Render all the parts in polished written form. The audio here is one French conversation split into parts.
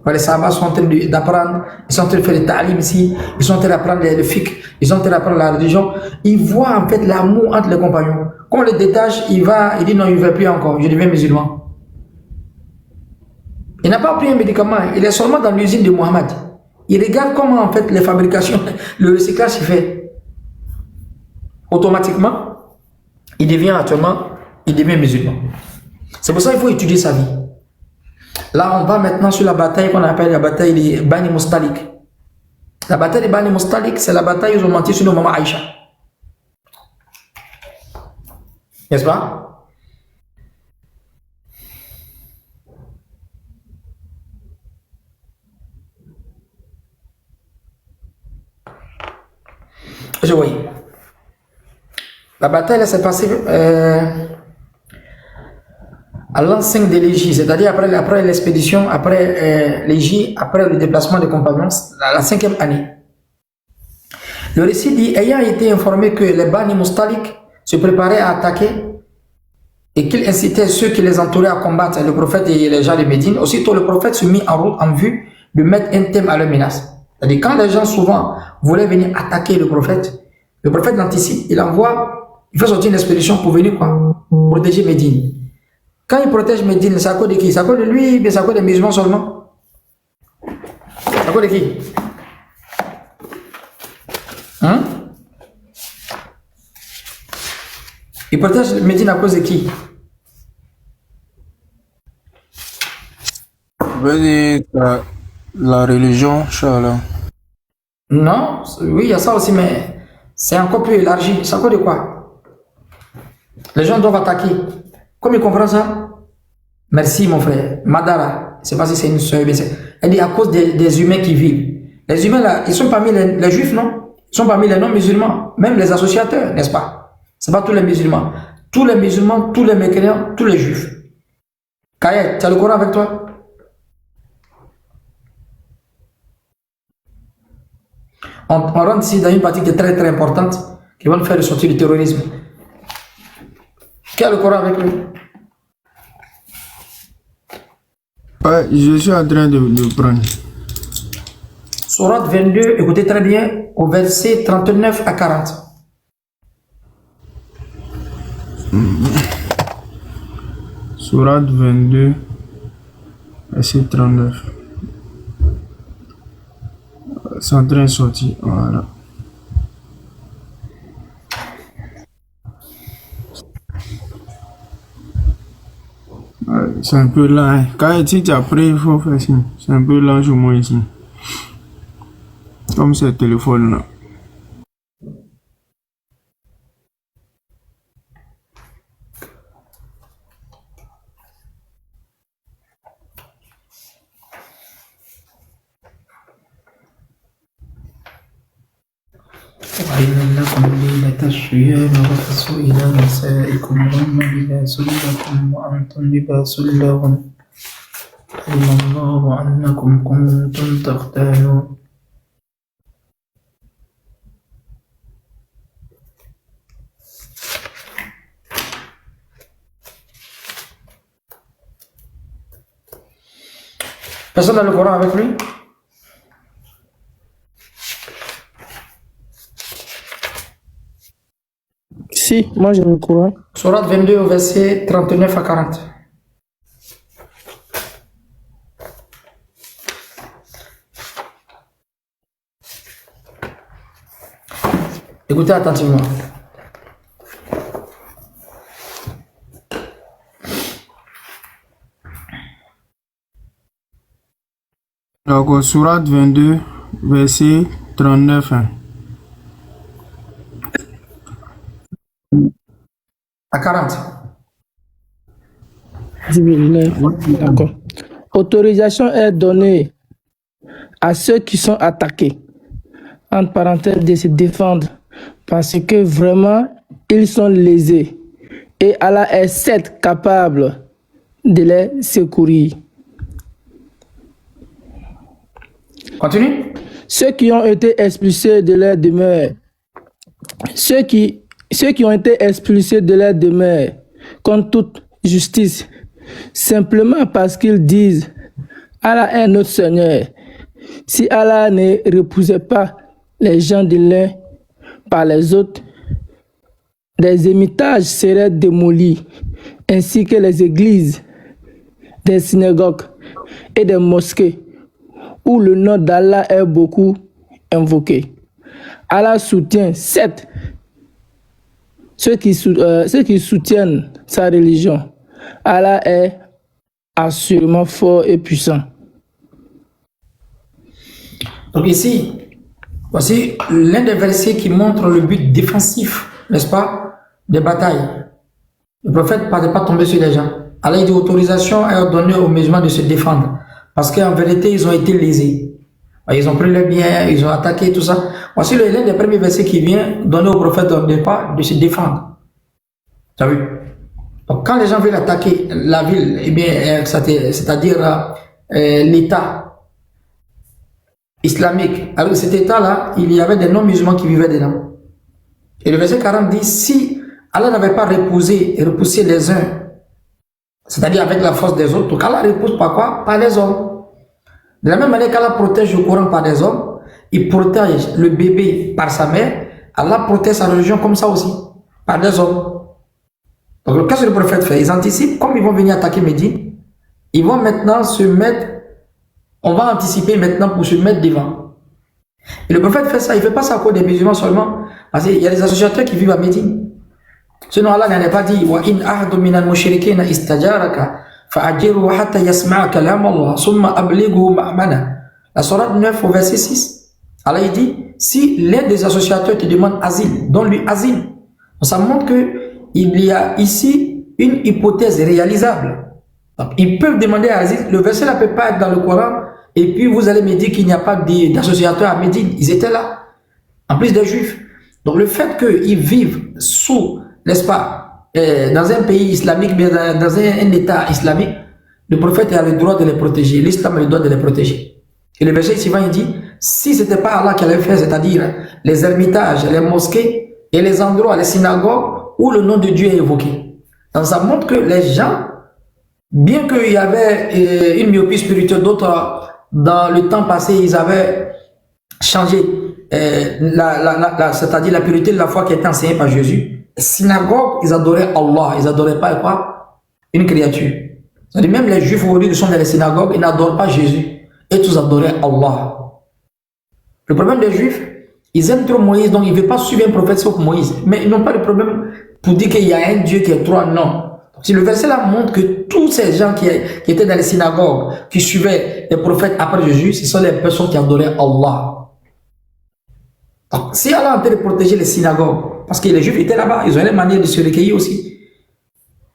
Les Sahaba sont en train d'apprendre, ils sont en train de faire le ta'lim ici, ils sont en train d'apprendre le fiqh, ils sont en train d'apprendre la religion. Ils voient en fait l'amour entre les compagnons. Quand on les détache, il dit non, il ne veut plus encore, je deviens musulman. Il n'a pas pris un médicament, il est seulement dans l'usine de Mohammed. Il regarde comment en fait les fabrications, le recyclage se fait. Automatiquement, il devient musulman. C'est pour ça qu'il faut étudier sa vie. Là, on va maintenant sur la bataille qu'on appelle la bataille de Bani Mustalik. La bataille de Bani Mustalik, c'est la bataille où ils ont menti sur nos mamans Aïcha. N'est-ce pas? Je vois. La bataille s'est passée à l'an 5 de l'Égypte, c'est-à-dire après l'expédition, après l'Égypte, après le déplacement des compagnons, la 5e année. Le récit dit, ayant été informé que les Bani Mustalik se préparaient à attaquer et qu'il incitait ceux qui les entouraient à combattre le prophète et les gens de Médine, aussitôt le prophète se mit en route en vue de mettre un thème à leur menace. C'est-à-dire quand les gens souvent voulaient venir attaquer le prophète l'anticipe, il fait sortir une expédition pour venir protéger Médine. Quand il protège Médine, c'est à cause de qui? C'est à cause de lui, mais c'est à cause des musulmans seulement? C'est à cause de qui? Hein? Il protège Médine à cause de qui? Je veux dire la religion, Inch'Allah. Non, oui, il y a ça aussi, mais c'est encore plus élargi. C'est à cause de quoi? Les gens doivent attaquer. Comme il comprend ça? Merci mon frère. Madara, je ne sais pas si c'est une soeur, mais elle dit à cause des humains qui vivent. Les humains là, ils sont parmi les juifs, non? Ils sont parmi les non-musulmans, même les associateurs, n'est-ce pas? Ce n'est pas tous les musulmans. Tous les musulmans, tous les mécréants, tous les juifs. Kayet, tu as le Coran avec toi? On rentre ici dans une partie qui est très très importante, qui va nous faire ressortir du terrorisme. Qui a le Coran avec lui? Ouais, je suis en train de prendre. Sourate 22, écoutez très bien, au verset 39 à 40. Sourate 22, verset 39. C'est en train de sortir, voilà. C'est un peu lent. Quand tu as pris, il faut faire ça. C'est un peu lent chez moi ici. Comme ce téléphone-là. وإن لكم ليلة الصيام رفثوا إلى نسائكم هن لباس لكم وأنتم لباس لهن علم الله أنكم كنتم تختانون. Personne n'a le Coran avec lui? Si, moi j'ai le Coran. Sourate 22 au verset 39 à 40. Écoutez attentivement. Donc, Sourate 22, verset 39. À 40. D'accord. Autorisation est donnée à ceux qui sont attaqués, entre parenthèses, de se défendre, parce que vraiment, ils sont lésés. Et Allah est certes capable de les secourir. Continue. Ceux qui ont été expulsés de leur demeure, ceux qui ont été expulsés de leur demeure contre toute justice, simplement parce qu'ils disent Allah est notre Seigneur. Si Allah ne repoussait pas les gens de l'un par les autres, des ermitages seraient démolis, ainsi que les églises, des synagogues et des mosquées, où le nom d'Allah est beaucoup invoqué. Allah soutient, certes, ceux qui soutiennent sa religion. Allah est assurément fort et puissant. Donc ici, voici l'un des versets qui montre le but défensif, n'est-ce pas, des batailles. Le prophète ne parlait pas tomber sur les gens. Allah dit autorisation est donnée aux musulmans de se défendre. Parce qu'en vérité, ils ont été lésés. Ils ont pris le bien, ils ont attaqué, tout ça. Voici l'un des premiers versets qui vient donner au prophète de se défendre. Tu as vu? Donc quand les gens veulent attaquer la ville, eh bien, c'est-à-dire l'État islamique, avec cet État-là, il y avait des non-musulmans qui vivaient dedans. Et le verset 40 dit, si Allah n'avait pas repoussé les uns, c'est-à-dire avec la force des autres, donc Allah repousse par quoi? Par les hommes. De la même manière qu'Allah protège le Coran par des hommes, il protège le bébé par sa mère, Allah protège sa religion comme ça aussi, par des hommes. Donc qu'est-ce que le prophète fait? Ils anticipent, comme ils vont venir attaquer Médine, ils vont maintenant se mettre, on va anticiper maintenant pour se mettre devant. Et le prophète fait ça, il ne fait pas ça à cause des musulmans seulement, parce qu'il y a des associateurs qui vivent à Médine. Sinon Allah n'en a pas dit, wa in ahadu minal mushrikina istajaraka fa'ajiru hatta yasma'a kalam Allah summa ablighu ma'mana. La sourate 9 au verset 6. Allah il dit, si l'un des associateurs te demande asile, donne-lui asile. Ça montre que il y a ici une hypothèse réalisable. Donc, ils peuvent demander asile. Le verset ne peut pas être dans le Coran. Et puis vous allez me dire qu'il n'y a pas d'associateurs à Médine. Ils étaient là, en plus des Juifs. Donc le fait qu'ils vivent sous, n'est-ce pas, dans un pays islamique, mais dans un État islamique, le prophète a le droit de les protéger. L'islam a le droit de les protéger. Et le verset suivant, il dit, si ce n'était pas Allah qui avait fait, c'est-à-dire les ermitages, les mosquées et les endroits, les synagogues, où le nom de Dieu est évoqué. Donc ça montre que les gens, bien qu'il y avait une myopie spirituelle, d'autres dans le temps passé, ils avaient changé c'est-à-dire la pureté de la foi qui était enseignée par Jésus. Les synagogues, ils adoraient Allah, ils n'adoraient pas quoi? Une créature. C'est-à-dire même les Juifs aujourd'hui qui sont dans les synagogues, ils n'adorent pas Jésus. Et tous adoraient Allah. Le problème des Juifs, ils aiment trop Moïse, donc ils ne veulent pas suivre un prophète sauf Moïse. Mais ils n'ont pas de problème pour dire qu'il y a un Dieu qui est trois, non. Si le verset là montre que tous ces gens qui étaient dans les synagogues, qui suivaient les prophètes après Jésus, ce sont les personnes qui adoraient Allah. Donc, si Allah a en train de protéger les synagogues, parce que les Juifs étaient là-bas, ils ont une manière de se recueillir aussi.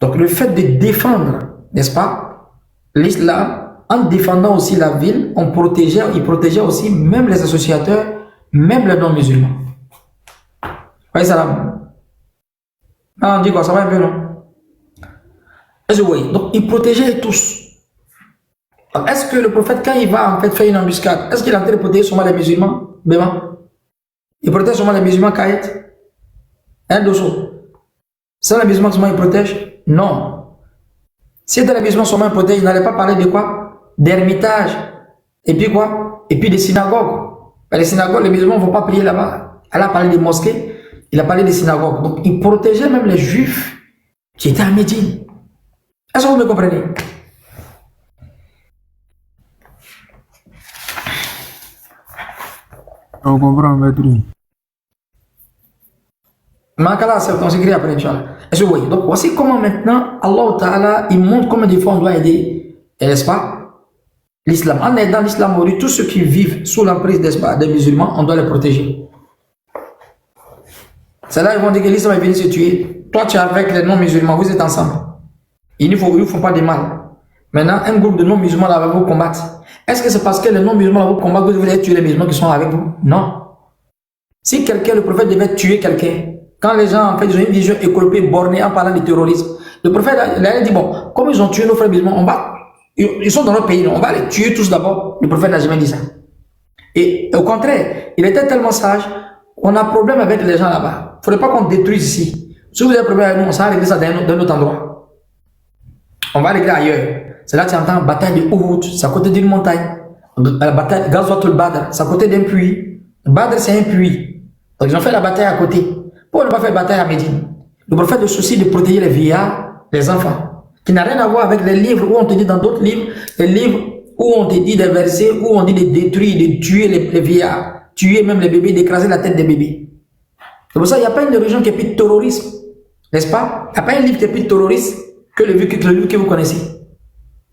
Donc le fait de défendre, n'est-ce pas, l'islam, en défendant aussi la ville, ils protégeaient aussi même les associateurs, même les non-musulmans. Vous voyez ça là? Ah, on dit quoi? Ça va un peu, non? Est-ce que vous voyez? Donc, il protégeait tous. Est-ce que le prophète, quand il va en fait faire une embuscade, est-ce qu'il est en train de protéger seulement les musulmans? Il protège seulement les musulmans Kayet? Un dosso. C'est les musulmans seulement il protège? Non. Si c'était les musulmans seulement il protège, il n'allait pas parler de quoi? D'ermitage. Et puis quoi? Et puis des synagogues. Les synagogues, les musulmans ne vont pas prier là-bas. Elle a parlé des mosquées, il a parlé des synagogues. Donc il protégeait même les juifs qui étaient à Médine. Est-ce que vous me comprenez? On comprend, maître. Mankala, c'est on s'écrit après, Inch'Allah. Est-ce que vous voyez? Donc voici comment maintenant Allah Ta'ala, il montre comment des fois on doit aider, n'est-ce pas, l'islam. En aidant l'islam, tous ceux qui vivent sous l'emprise des musulmans, on doit les protéger. C'est là ils vont dire que l'islam est venu se tuer. Toi, tu es avec les non-musulmans, vous êtes ensemble. Ils ne font pas de mal. Maintenant, un groupe de non-musulmans là va vous combattre. Est-ce que c'est parce que les non-musulmans vous combattent que vous devez tuer les musulmans qui sont avec vous? Non. Si le prophète devait tuer quelqu'un, quand les gens en fait ils ont une vision écolopée bornée en parlant de terrorisme, le prophète a dit bon, comme ils ont tué nos frères musulmans, ils sont dans notre pays, on va les tuer tous d'abord. Le prophète n'a jamais dit ça. Et au contraire, il était tellement sage, on a problème avec les gens là-bas. Il ne faudrait pas qu'on détruise ici. Si vous avez un problème avec nous, on s'en va régler ça d'un autre endroit. On va régler ailleurs. C'est là que tu entends bataille de Uhud, c'est à côté d'une montagne. La bataille Ghazwatul Badr, c'est à côté d'un puits. Badr, c'est un puits. Donc, ils ont fait la bataille à côté. Pourquoi ne pas faire bataille à Médine? Le prophète a le souci de protéger les vieillards, les enfants, qui n'a rien à voir avec les livres où on te dit dans d'autres livres, les livres où on te dit des versets, où on dit de détruire, de tuer les vieillards, tuer même les bébés, d'écraser la tête des bébés. C'est pour ça qu'il n'y a pas une religion qui est plus terroriste, n'est-ce pas? Il n'y a pas un livre qui est plus terroriste que le livre que vous connaissez,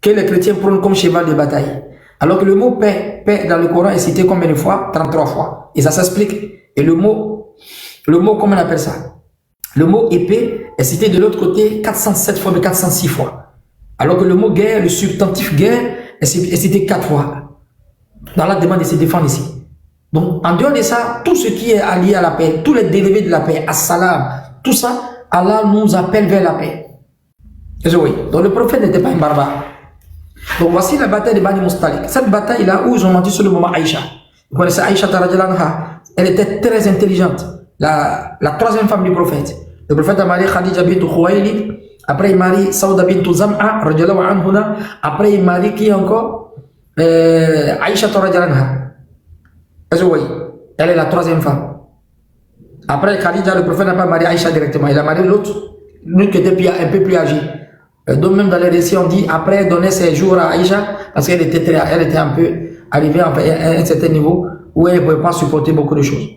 que les chrétiens prennent comme cheval de bataille. Alors que le mot paix dans le Coran est cité combien de fois? 33 fois. Et ça s'explique. Et le mot, comment on appelle ça? Le mot épée est cité de l'autre côté 407 fois, mais 406 fois. Alors que le mot guerre, le substantif guerre, est cité 4 fois. Dans la demande de se défendre ici. Donc, en dehors de ça, tout ce qui est allié à la paix, tous les dérivés de la paix, as-salam, tout ça, Allah nous appelle vers la paix. Oui. Donc, le prophète n'était pas un barbare. Donc, voici la bataille de Bani Mustalik. Cette bataille-là, où ils ont menti sur le moment Aïcha. Vous connaissez Aïcha Taradjalan anha. Elle était très intelligente. La troisième femme du prophète. Le prophète a marié Khadija bint Khuwaylid. Après, il marie Saouda bint Zam'a. Après, il marie qui encore? Aïcha Taradjalan anha. Est-ce que vous voyez? Elle est la troisième femme. Après Khadija, le prophète n'a pas marié Aïcha directement. Il a marié l'autre qui était un peu plus âgée. Donc même dans les récits, on dit après donner ses jours à Aïcha parce qu'elle était un peu arrivée à un certain niveau où elle ne pouvait pas supporter beaucoup de choses.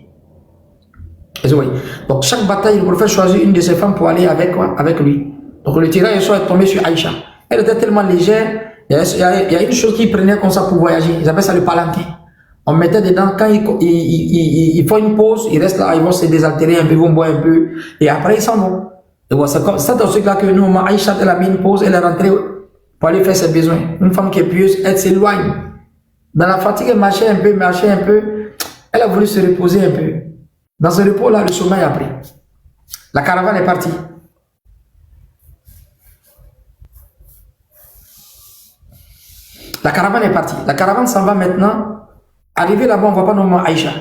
Est-ce que vous voyez? Donc chaque bataille, le prophète choisit une de ses femmes pour aller avec lui. Donc le tirage est tombé sur Aïcha. Elle était tellement légère, il y a une chose qu'ils prenaient comme ça pour voyager. Ils appellent ça le palanquin. On mettait dedans, quand ils font une pause, ils restent là, ils vont se désaltérer un peu, ils vont boire un peu, et après ils s'en vont. Et voilà, c'est comme ça dans ce cas que nous, Aïcha, elle a mis une pause, elle est rentrée pour aller faire ses besoins. Une femme qui est pieuse, elle s'éloigne. Dans la fatigue, elle marchait un peu, elle a voulu se reposer un peu. Dans ce repos-là, le sommeil a pris. La caravane est partie. La caravane est partie. La caravane s'en va maintenant. Arrivé là-bas, on ne voit pas normalement Aïcha.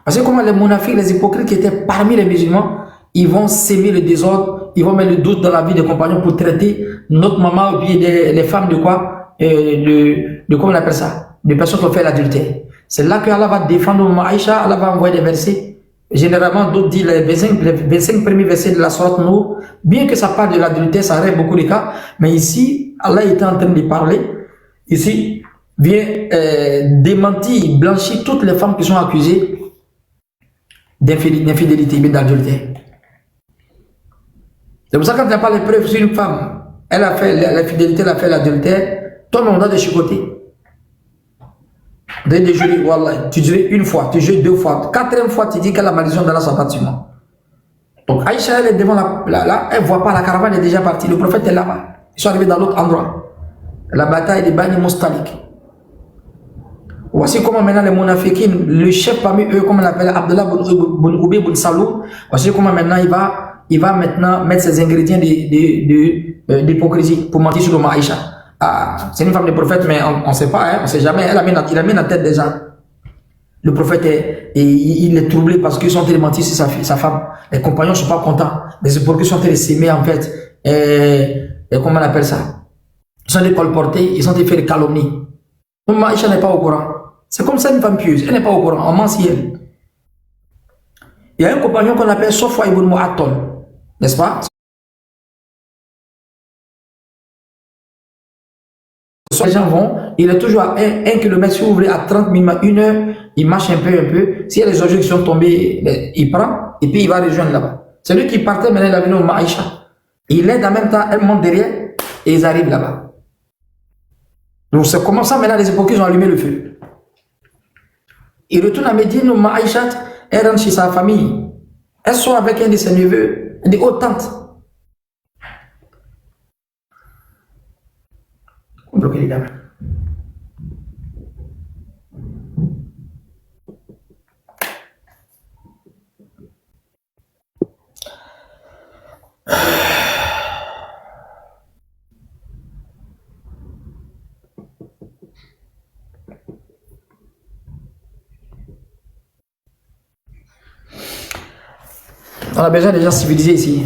Parce que comment les monafiques, les hypocrites qui étaient parmi les musulmans, ils vont s'aimer le désordre, ils vont mettre le doute dans la vie des compagnons pour traiter notre maman et puis les femmes de quoi? Comment on appelle ça? De personnes qui ont fait l'adultère. C'est là que Allah va défendre maman Aïcha, Allah va envoyer des versets. Généralement, d'autres disent les 25 premiers versets de la sourate Nour, bien que ça parle de l'adultère, ça règle beaucoup de cas, mais ici, Allah était en train de parler. Ici, vient démentir, blanchir toutes les femmes qui sont accusées d'infidélité, d'adultère. C'est pour ça que quand tu n'as pas les preuves sur une femme, elle a fait l'infidélité, elle a fait l'adultère, toi, on doit de chicoter. De jurer, wallah, tu jures une fois, tu jures 2 fois, 4e fois, tu dis que la malédiction dans son bâtiment. Donc Aïcha, elle est devant là, elle ne voit pas, la caravane est déjà partie, le prophète est là-bas. Ils sont arrivés dans l'autre endroit. La bataille de Bani Mustalik. Voici comment maintenant les monafiquins, le chef parmi eux, comme on l'appelle Abdullah bin Ubay bin Salul, voici comment maintenant il va maintenant mettre ses ingrédients d'hypocrisie pour mentir sur le Aïcha. Ah, c'est une femme de prophète, mais on ne sait pas, hein, on ne sait jamais. Il a mis la tête des gens. Le prophète il est troublé parce qu'ils sont en train de mentir sur sa femme. Les compagnons ne sont pas contents. Les hypocrites sont en train de s'aimer en fait. Et comment on appelle ça? Ils sont en train de colporter, ils sont en train de faire des calomnies. Donc Aïcha n'est pas au courant. C'est comme ça une femme pieuse, elle n'est pas au courant, on ment si elle. Il y a un compagnon qu'on appelle Sofwa ibn Mu'attal, n'est-ce pas? Les gens vont, il est toujours à 1 km, si vous voulez, à 30 minutes, 1 heure, il marche un peu. S'il y a des objets qui sont tombés, il prend, et puis il va rejoindre là-bas. C'est lui qui partait, maintenant il est venu au Maïcha. Il aide en même temps, elle monte derrière, et ils arrivent là-bas. Donc c'est comme ça, maintenant les hypocrites ont allumé le feu. Il retourne à Médine, au Maïchat, elle rentre chez sa famille. Elle sort avec un de ses neveux, une haute tante. On bloque les gamins. On a besoin de gens civilisés ici.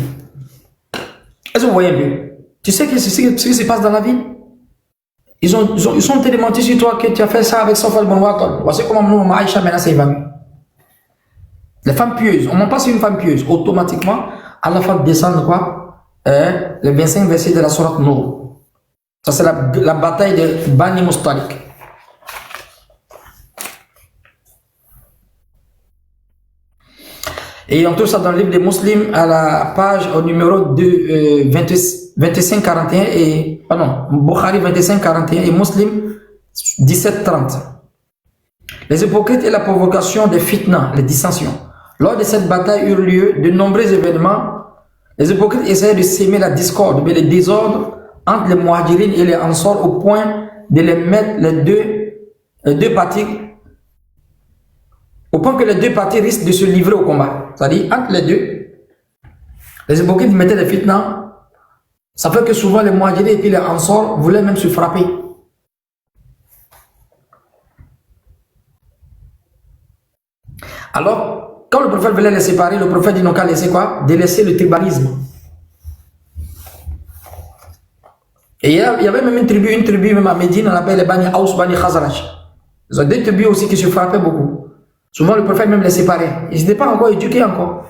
Est-ce que vous voyez un peu? Tu sais ce qui se passe dans la vie? Ils sont télémentés sur toi que tu as fait ça avec Safal Bonwaton. Voici comment nous, Aïcha, maintenant, c'est évanouie. Les femmes pieuses, on ne ment pas sur une femme pieuse. Automatiquement, Allah va descendre quoi? Le 25 verset de la sourate Nour. Ça, c'est la bataille de Bani Mustalik. Et on trouve ça dans le livre des musulmans à la page au numéro 2541 et pardon, Bukhari 2541 et Muslim 1730. Les hypocrites et la provocation des fitna, les dissensions. Lors de cette bataille eurent lieu de nombreux événements. Les hypocrites essayaient de s'aimer la discorde, mais le désordre entre les muhajirines et les ansar au point de les mettre les deux parties, au point que les deux parties risquent de se livrer au combat. C'est-à-dire, entre les deux, les hypocrites mettaient des fitna. Ça fait que souvent les muhajirines et les ansar voulaient même se frapper. Alors, quand le prophète voulait les séparer, le prophète dit non qu'à laisser quoi? Délaisser le tribalisme. Et il y avait même une tribu même à Médine, on appelle les Bani Aous, Bani Khazraj. Ils ont des tribus aussi qui se frappaient beaucoup. Souvent le prophète même les séparait. Ils n'étaient pas encore éduqués encore.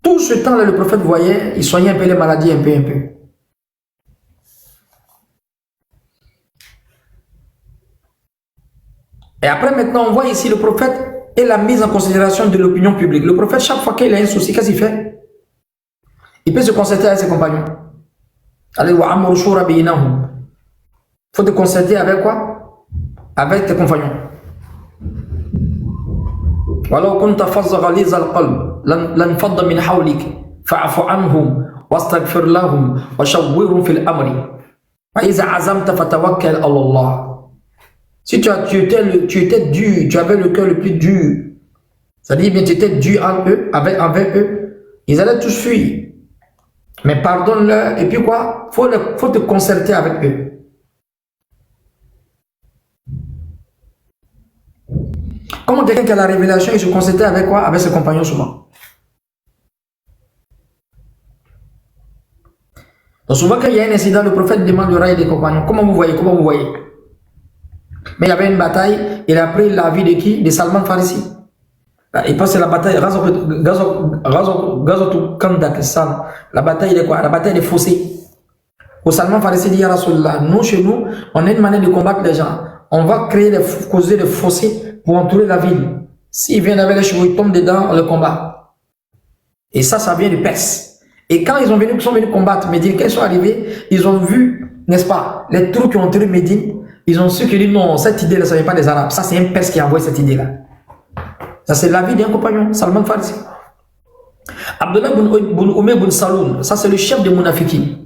Tout ce temps-là, le prophète voyait, il soignait un peu les maladies, un peu. Et après, maintenant, on voit ici le prophète et la mise en considération de l'opinion publique. Le prophète, chaque fois qu'il a un souci, qu'est-ce qu'il fait? Il peut se concerter avec ses compagnons. Allez, il faut te concerter avec quoi? Avec tes compagnons. ولو كنت فظ غليظ القلب لانفض من حولك فاعف عنهم واستغفر لهم وشاورهم في الامر فاذا عزمت فتوكل على الله. Si tu étais dur, tu avais le cœur le plus dur, c'est-à-dire bien tu étais dur envers eux, ils allaient tous fuir. Mais pardonne-leur et puis quoi? Faut te concerter avec eux. Comment quelqu'un qui a la révélation, il se concertait avec quoi? Avec ses compagnons souvent. Donc souvent quand il y a un incident, le prophète demande le rail des compagnons. Comment vous voyez? Mais il y avait une bataille, il a pris la vie de qui? De Salman Farisi. Il passe la bataille Ghazwatul Khandak, la bataille de quoi? La bataille des fossés. Où Salman Farisi dit à Rasulullah, nous chez nous, on a une manière de combattre les gens. On va causer des fossés pour entourer la ville. S'ils viennent avec les chevaux, ils tombent dedans, on le combat. Et ça vient de Perse. Et quand ils sont venus combattre Médine, quand ils sont arrivés, ils ont vu, n'est-ce pas, les troupes qui ont entouré Médine, ils ont su que non, cette idée-là, ça ne vient pas des Arabes. Ça, c'est un Perse qui a envoyé cette idée-là. Ça, c'est l'avis d'un compagnon, Salman Farisi. Abdullah bin Umayr bin Saloun, ça, c'est le chef des Munafiqin.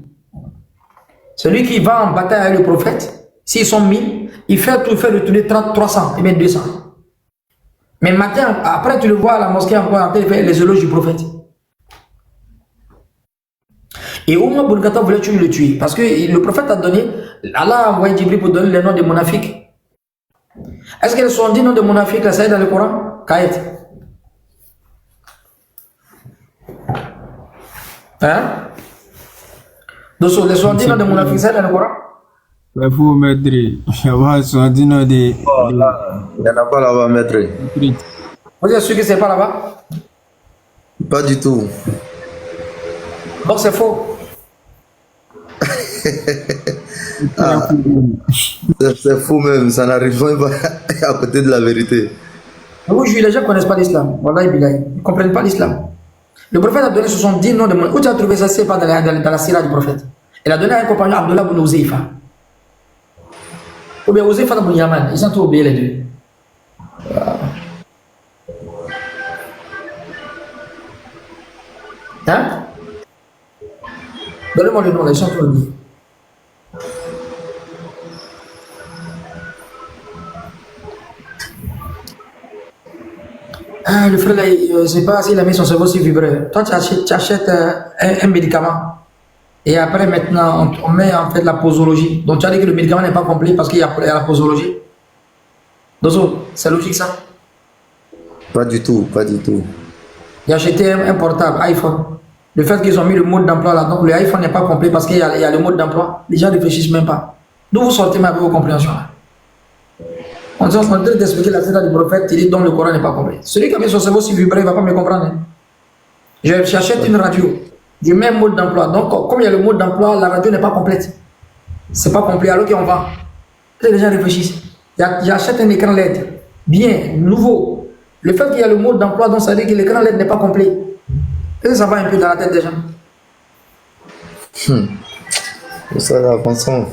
Celui qui va en bataille avec le prophète, s'ils sont 1000, il fait retourner 300, et même 200. Mais matin, après, tu le vois à la mosquée encore en train de faire les éloges du prophète. Et Omar bin Khattab voulait le tuer. Parce que le prophète a donné, Allah a envoyé Jibril pour donner les noms des munafiques. Est-ce que les 70 noms des munafiques, là, ça est dans le Coran? Kayet. Hein? Donc, les 70 noms des munafiques, ça est dans le Coran? Il faut mettre. Il y a 70 noms de. Oh là, il n'y en a pas là-bas, maître. Vous êtes sûr que c'est pas là-bas? Pas du tout. Donc c'est faux. C'est faux même, ça n'arrive pas à côté de la vérité. Vous jugez, les gens ne connaissent pas l'islam. Wallah, ils ne comprennent pas l'islam. Le prophète a donné 70 noms de monde. Où tu as trouvé ça? C'est pas dans la sira du prophète. Il a donné à un compagnon, Abdullah bin Uzayfa. Ou bien Uzayfa bin Yaman. Ils ont tout oublié les deux. Hein? Donnez-moi le nom, les gens tout oublié. Ah, le frère, je ne sais pas s'il a mis son cerveau sur vibreur. Toi, tu achètes un médicament. Et après, maintenant, on met en fait la posologie. Donc, tu as dit que le médicament n'est pas complet parce qu'il y a la posologie. Dozo, c'est logique ça? Pas du tout, pas du tout. J'ai acheté un portable, iPhone. Le fait qu'ils ont mis le mode d'emploi là, donc le iPhone n'est pas complet parce qu'il y a le mode d'emploi. Les gens ne réfléchissent même pas. D'où vous sortez avec vos compréhensions là? On est en train d'expliquer la cita du prophète, il dit dont le Coran n'est pas complet. Celui qui a mis son cerveau si vibré, il ne va pas me comprendre. Hein. J'achète une radio, je mets un mode d'emploi. Donc, comme il y a le mode d'emploi, la radio n'est pas complète. C'est pas complet, alors qu'on va. Les gens réfléchissent. J'achète un écran LED, bien, nouveau. Le fait qu'il y a le mode d'emploi, donc ça veut dire que l'écran LED n'est pas complet. Et ça va un peu dans la tête des gens. Ça là, pensons.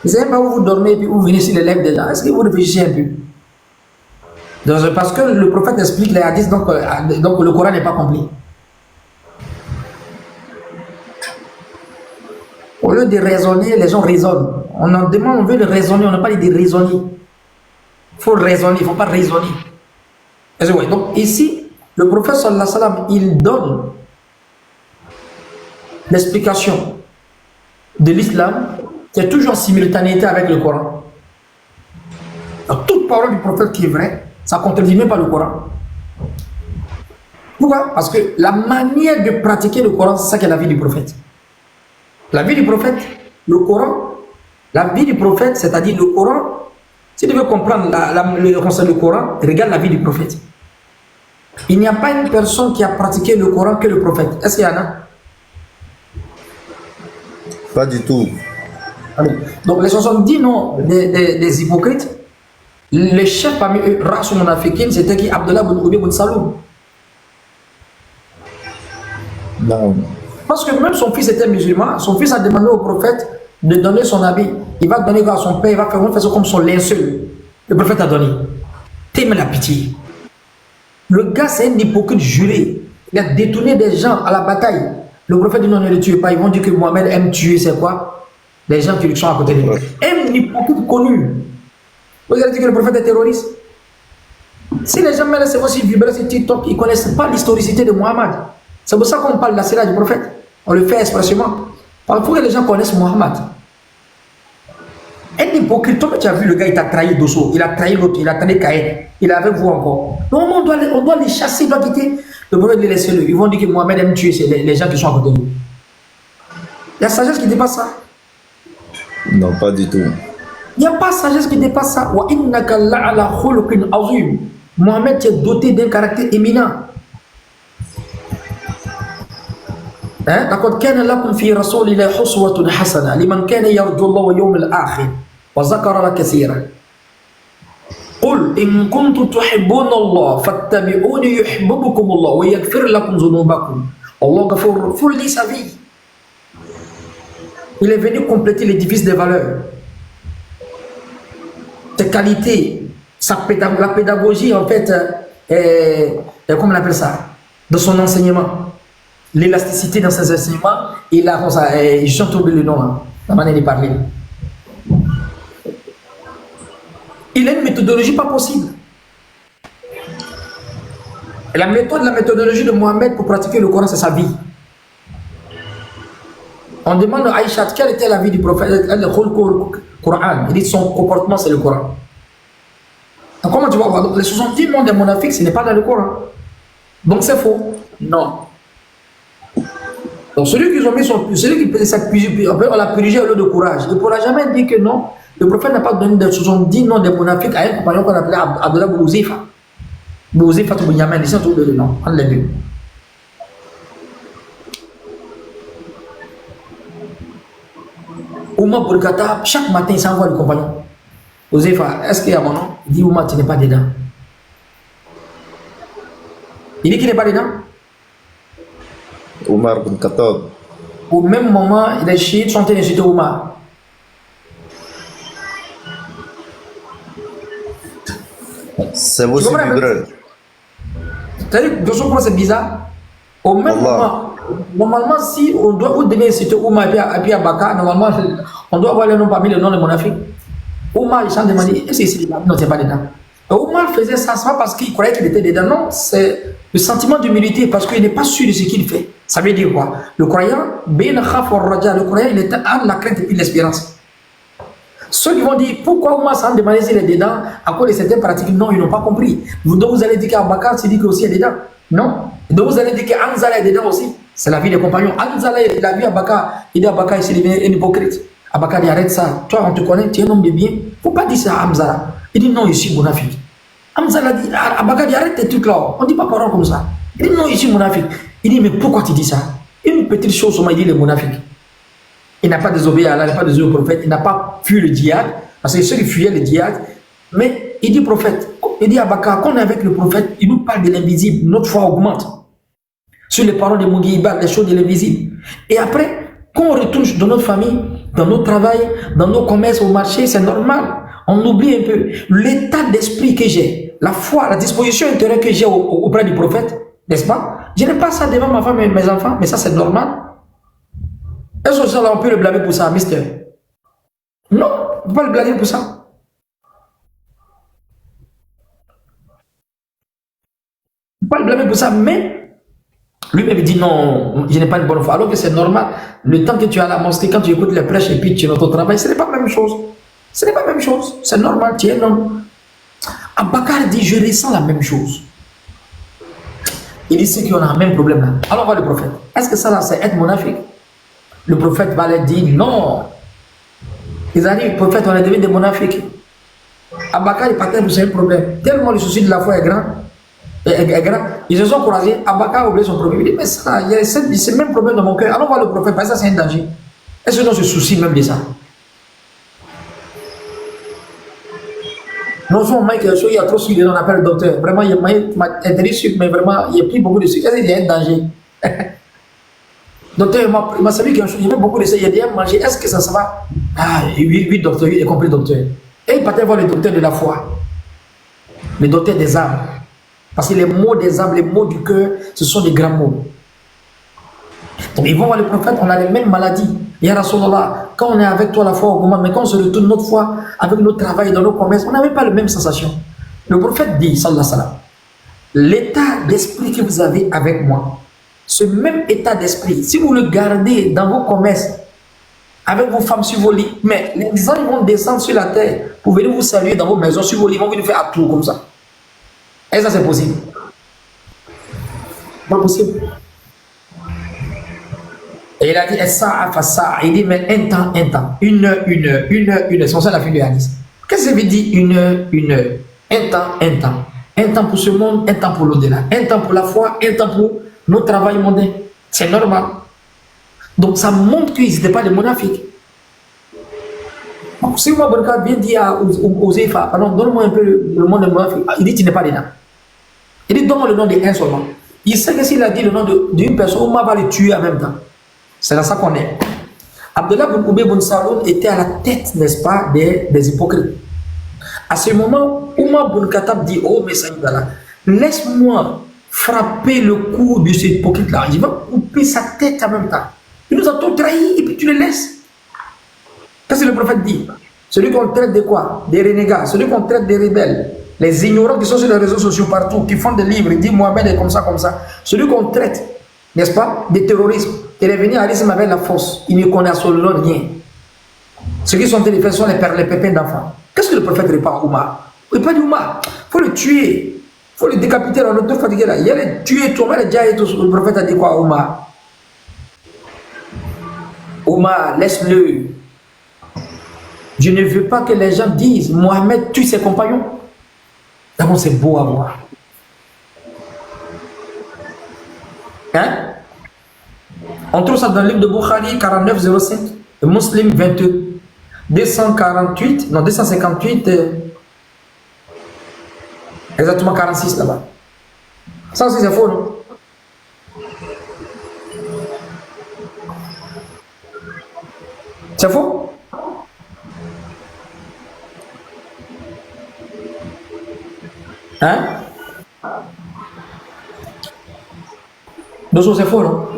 Vous savez pas où vous dormez et puis où vous venez sur les lèvres des gens. Est-ce que vous réfléchissez un peu? Donc, parce que le prophète explique les hadiths, donc le Coran n'est pas complet. Au lieu de raisonner, les gens raisonnent. On en demande, on veut le raisonner, on n'a pas dit de raisonner. Il faut raisonner, il ne faut pas raisonner. Donc ici, le prophète sallallahu alayhi wa sallam, il donne l'explication de l'islam qui est toujours en simultanéité avec le Coran. Donc, toute parole du prophète qui est vraie, ça ne contredit même pas le Coran. Pourquoi? Parce que la manière de pratiquer le Coran, c'est ça qui est la vie du prophète. La vie du prophète, le Coran, la vie du prophète, c'est-à-dire le Coran, si tu veux comprendre le concept du Coran, regarde la vie du prophète. Il n'y a pas une personne qui a pratiqué le Coran que le prophète. Est-ce qu'il y en a? Pas du tout. Donc les 70 noms des hypocrites, le chef parmi eux, race africaine, c'était qui? Abdullah ibn Ubay ibn Saloum. Non. Parce que même son fils était musulman, son fils a demandé au prophète de donner son habit. Il va donner à son père, il va faire ça comme son linceul. Le prophète a donné. T'aimes la pitié. Le gars, c'est un hypocrite juré. Il a détourné des gens à la bataille. Le prophète dit non, ne le tuez pas. Ils vont dire que Mohamed aime tuer, c'est quoi? Les gens qui sont à côté de lui. Un hypocrite connu. Vous allez dire que le prophète est terroriste? Si les gens mettent ces aussi vibrer sur TikTok, ils ne connaissent pas l'historicité de Mohamed. C'est pour ça qu'on parle de la sira du prophète. On le fait expressément. Il faut que les gens connaissent Mohamed. Un hypocrite, toi tu as vu le gars, il t'a trahi Dosso, il a trahi l'autre, il a trahi Kaed, il est avec vous encore. Donc on doit les chasser, il doit quitter. Le prophète les laisser le. Ils vont dire que Mohamed aime tuer les gens qui sont à côté de lui. Il y a sagesse qui dépasse ça. Non, pas du tout. Il n'y a pas sagesse qui dépasse ça. Wa innaka la'ala khuluqin azim. Mohamed, tu es doté d'un caractère éminent. لقد كان لكم في رسول الله حسوة حسنة لمن كان يرجو الله واليوم الآخر وذكر الله كثيرا قل إن كنتم تحبون الله فاتبعوني يحببكم الله ويغفر لكم ذنوبكم الله غفور faut lire sa vie. Il est venu compléter l'édifice des valeurs, ses qualités, la pédagogie en fait, comment on appelle ça, de son enseignement. L'élasticité dans ses enseignements, et là, je suis trouvé le nom, la manière de parler. Il a une méthodologie pas possible. Et la méthodologie de Mohamed pour pratiquer le Coran, c'est sa vie. On demande à Aïcha quelle était la vie du prophète, le Coran. Il dit son comportement, c'est le Coran. Donc, comment tu vas voir? Donc, les 70 noms des monafiques, ce n'est pas dans le Coran. Donc, c'est faux. Non. Donc celui qui ont mis celui qui on l'a purgé au lieu de courage. Il ne pourra jamais dire que non. Le prophète n'a pas donné de 70 noms des monafiques à un compagnon qu'on appelait Abdullah Bouzifa. Bouzifa ou Bunyamin, ils sont tous les deux noms. On les deux. Oumar Bourgata, chaque matin il s'envoie le compagnon. Bouzifa, est-ce qu'il y a mon nom? Il dit Oumar, tu n'es pas dedans. Il dit qu'il n'est pas dedans. Omar bin Khattab. Au même moment, les chiites sont en train d'insulter Omar. C'est aussi vibreur. C'est-à-dire, de ce point, c'est bizarre. Au même moment, normalement, si on doit vous donner insulter Omar et puis Abaka, normalement, on doit avoir le nom parmi les noms de monafiques. Omar, ils s'en demandaient, est-ce que c'est dedans? Non, c'est pas dedans. Et Omar faisait ça, c'est pas parce qu'il croyait qu'il était dedans, non, c'est le sentiment d'humilité, parce qu'il n'est pas sûr de ce qu'il fait. Ça veut dire quoi? Le croyant, le croyant, il est entre la crainte et puis l'espérance. Ceux qui vont dire pourquoi Omar s'en demandait s'il est dedans, à cause de certaines pratiques, non, ils n'ont pas compris. Donc vous allez dire qu'Abakar, c'est dit qu'il aussi est dedans. Non. Donc vous allez dire qu'Anzala est dedans aussi. C'est la vie des compagnons. Hamza, il a vu Abaka, il dit Abaka, il s'est devenu un hypocrite. Abaka dit arrête ça, toi on te connaît, tu es un homme de bien. Il ne faut pas dire ça à Hamza. Il dit non, je suis Mounafik. Hamza a dit, Abaka dit arrête tes trucs là, on ne dit pas parole comme ça. Il dit non, je suis Mounafik. Il dit mais pourquoi tu dis ça? Une petite chose, il dit le Mounafik. Il n'a pas désobéi à Allah, il n'a pas désobéi au prophète, il n'a pas fui le djihad, parce que ceux qui fuyaient le djihad, mais il dit prophète, il dit Abaka, quand on est avec le prophète, il nous parle de l'invisible, notre foi augmente. Sur les paroles de Mugiba, les choses de l'invisible. Et après, quand on retourne dans notre famille, dans notre travail, dans nos commerces, au marché, c'est normal. On oublie un peu l'état d'esprit que j'ai, la foi, la disposition intérieure que j'ai auprès du prophète, n'est-ce pas? Je n'ai pas ça devant ma femme et mes enfants, mais ça c'est normal. Est-ce que ça, on peut le blâmer pour ça, mister? Non, on ne peut pas le blâmer pour ça. On ne peut pas le blâmer pour ça, mais lui-même dit non, je n'ai pas une bonne foi. Alors que c'est normal, le temps que tu es à la mosquée, quand tu écoutes les prêches et puis tu es dans ton travail, ce n'est pas la même chose. Ce n'est pas la même chose. C'est normal, tu es un homme. Abakar dit, je ressens la même chose. Il dit, c'est qu'on a le même problème là. Alors on va le prophète. Est-ce que ça là, c'est être monafique? Le prophète va leur dire, non. Ils arrivent, le prophète, on est devenu des monafiques. Abakar, il partait pour ce problème. Tellement le souci de la foi est grand. Ils se sont croisés, Abaka a oublié son problème. Il dit, mais ça, il y a ce même problème dans mon cœur. Allons voir le prophète, parce que ça c'est un danger. Est-ce que l'on se soucie même de ça? Non seulement Mike, il y a trop de sucre, on appelle le docteur. Vraiment, il m'a intéressé sucre, mais vraiment, il y a plus beaucoup de sucre. Est-ce qu'il y a un danger? Docteur, il m'a salué qu'il y avait beaucoup de sucre. Il a dit à manger, est-ce que ça va? Ah, oui, docteur, il a compris, docteur. Et il partait voir le docteur de la foi, le docteur des âmes. Parce que les mots des âmes, les mots du cœur, ce sont des grands mots. Donc ils vont voir le prophète, on a les mêmes maladies. Ya Rasulallah, quand on est avec toi la foi augmente, mais quand on se retourne notre foi avec notre travail dans nos commerces, on n'avait pas la même sensation. Le prophète dit, sallallahu alayhi wa sallam, l'état d'esprit que vous avez avec moi, ce même état d'esprit, si vous le gardez dans vos commerces, avec vos femmes sur vos lits, mais les gens vont descendre sur la terre pour venir vous saluer dans vos maisons, sur vos lits, ils vont venir faire à tout comme ça. Et ça c'est possible? Pas possible. Et il a dit, il dit, mais un temps, une heure, c'est ça la fin du hadith. Qu'est-ce que ça veut dire une heure, un temps, un temps pour ce monde, un temps pour l'au-delà, un temps pour la foi, un temps pour notre travail mondain. C'est normal. Donc ça montre qu'ils n'étaient pas des monafiques. Donc, si moi, Barka vient dire aux Zéfa, pardon, donne-moi un peu le monde des monafiques, il dit, tu n'es pas dedans. Il dit, donne-moi le nom d'un seulement. Il sait que s'il a dit le nom d'une personne, on va le tuer en même temps. C'est là ça qu'on est. Abdullah bin Ubay bin Saloun était à la tête, n'est-ce pas, des hypocrites. À ce moment, Omar bin Khattab dit, oh messager d'Allah, laisse-moi frapper le cou de cet hypocrite-là. Il va couper sa tête en même temps. Il nous a tout trahi et puis tu le laisses. Qu'est-ce que le prophète dit? Celui qu'on traite de quoi? Des renégats, celui qu'on traite des rebelles. Les ignorants qui sont sur les réseaux sociaux partout, qui font des livres, ils disent Mohamed est comme ça, comme ça. Celui qu'on traite, n'est-ce pas, des terroristes, il est venu à l'islam avec la force, il ne connaît absolument rien. Ceux qui sont en train de faire sont les pépins d'enfants. Qu'est-ce que le prophète répond à Oumar? Il ne pas dit Oumar, il faut le tuer, il faut le décapiter, on est tout fatigué là. Il y a le tuer, tout le déjà et tout. Le prophète a dit quoi à Oumar? Oumar, laisse-le. Je ne veux pas que les gens disent Mohamed tue ses compagnons. D'abord, c'est beau à voir. Hein? On trouve ça dans le livre de Bukhari 4905, le Muslim 22, 248, non 258, exactement 46 là-bas. Ça aussi c'est faux, non? C'est faux? Hein? Donc c'est faux, non?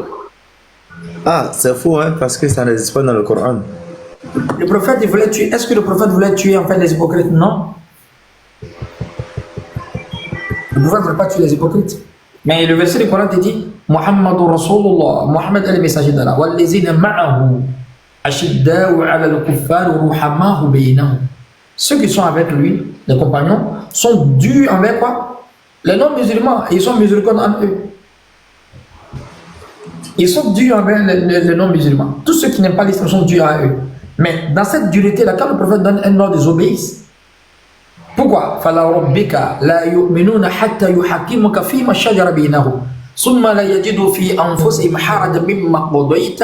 Ah, c'est faux, hein, parce que ça n'existe pas dans le Coran. Le prophète, il voulait tuer. Est-ce que le prophète voulait tuer en fait les hypocrites? Non. Le prophète ne voulait pas tuer les hypocrites. Mais le verset du Coran te dit Muhammadur Rasulullah, Muhammad est le messager d'Allah. Wallazina ma'ahu ashidda'u 'ala al-kuffar ruhamahu bainahum. Ceux qui sont avec lui, les compagnons, sont durs envers quoi? Les non-musulmans, ils sont musulmans entre eux. Ils sont durs envers les non-musulmans. Tous ceux qui n'aiment pas l'islam sont durs à eux. Mais dans cette dureté-là, quand le prophète donne un ordre, ils obéissent. Pourquoi? فَلَا رَبِّكَ لَا يُؤْمِنُونَ حَتَّى يُحَكِّمُكَ فِيمَا شَجَرَ بَيْنَهُمْ ثُمَّ لَا يَجِدُوا فِي أَنفُسِهِمْ حَرَجًا مِمَّا قَضَيْتَ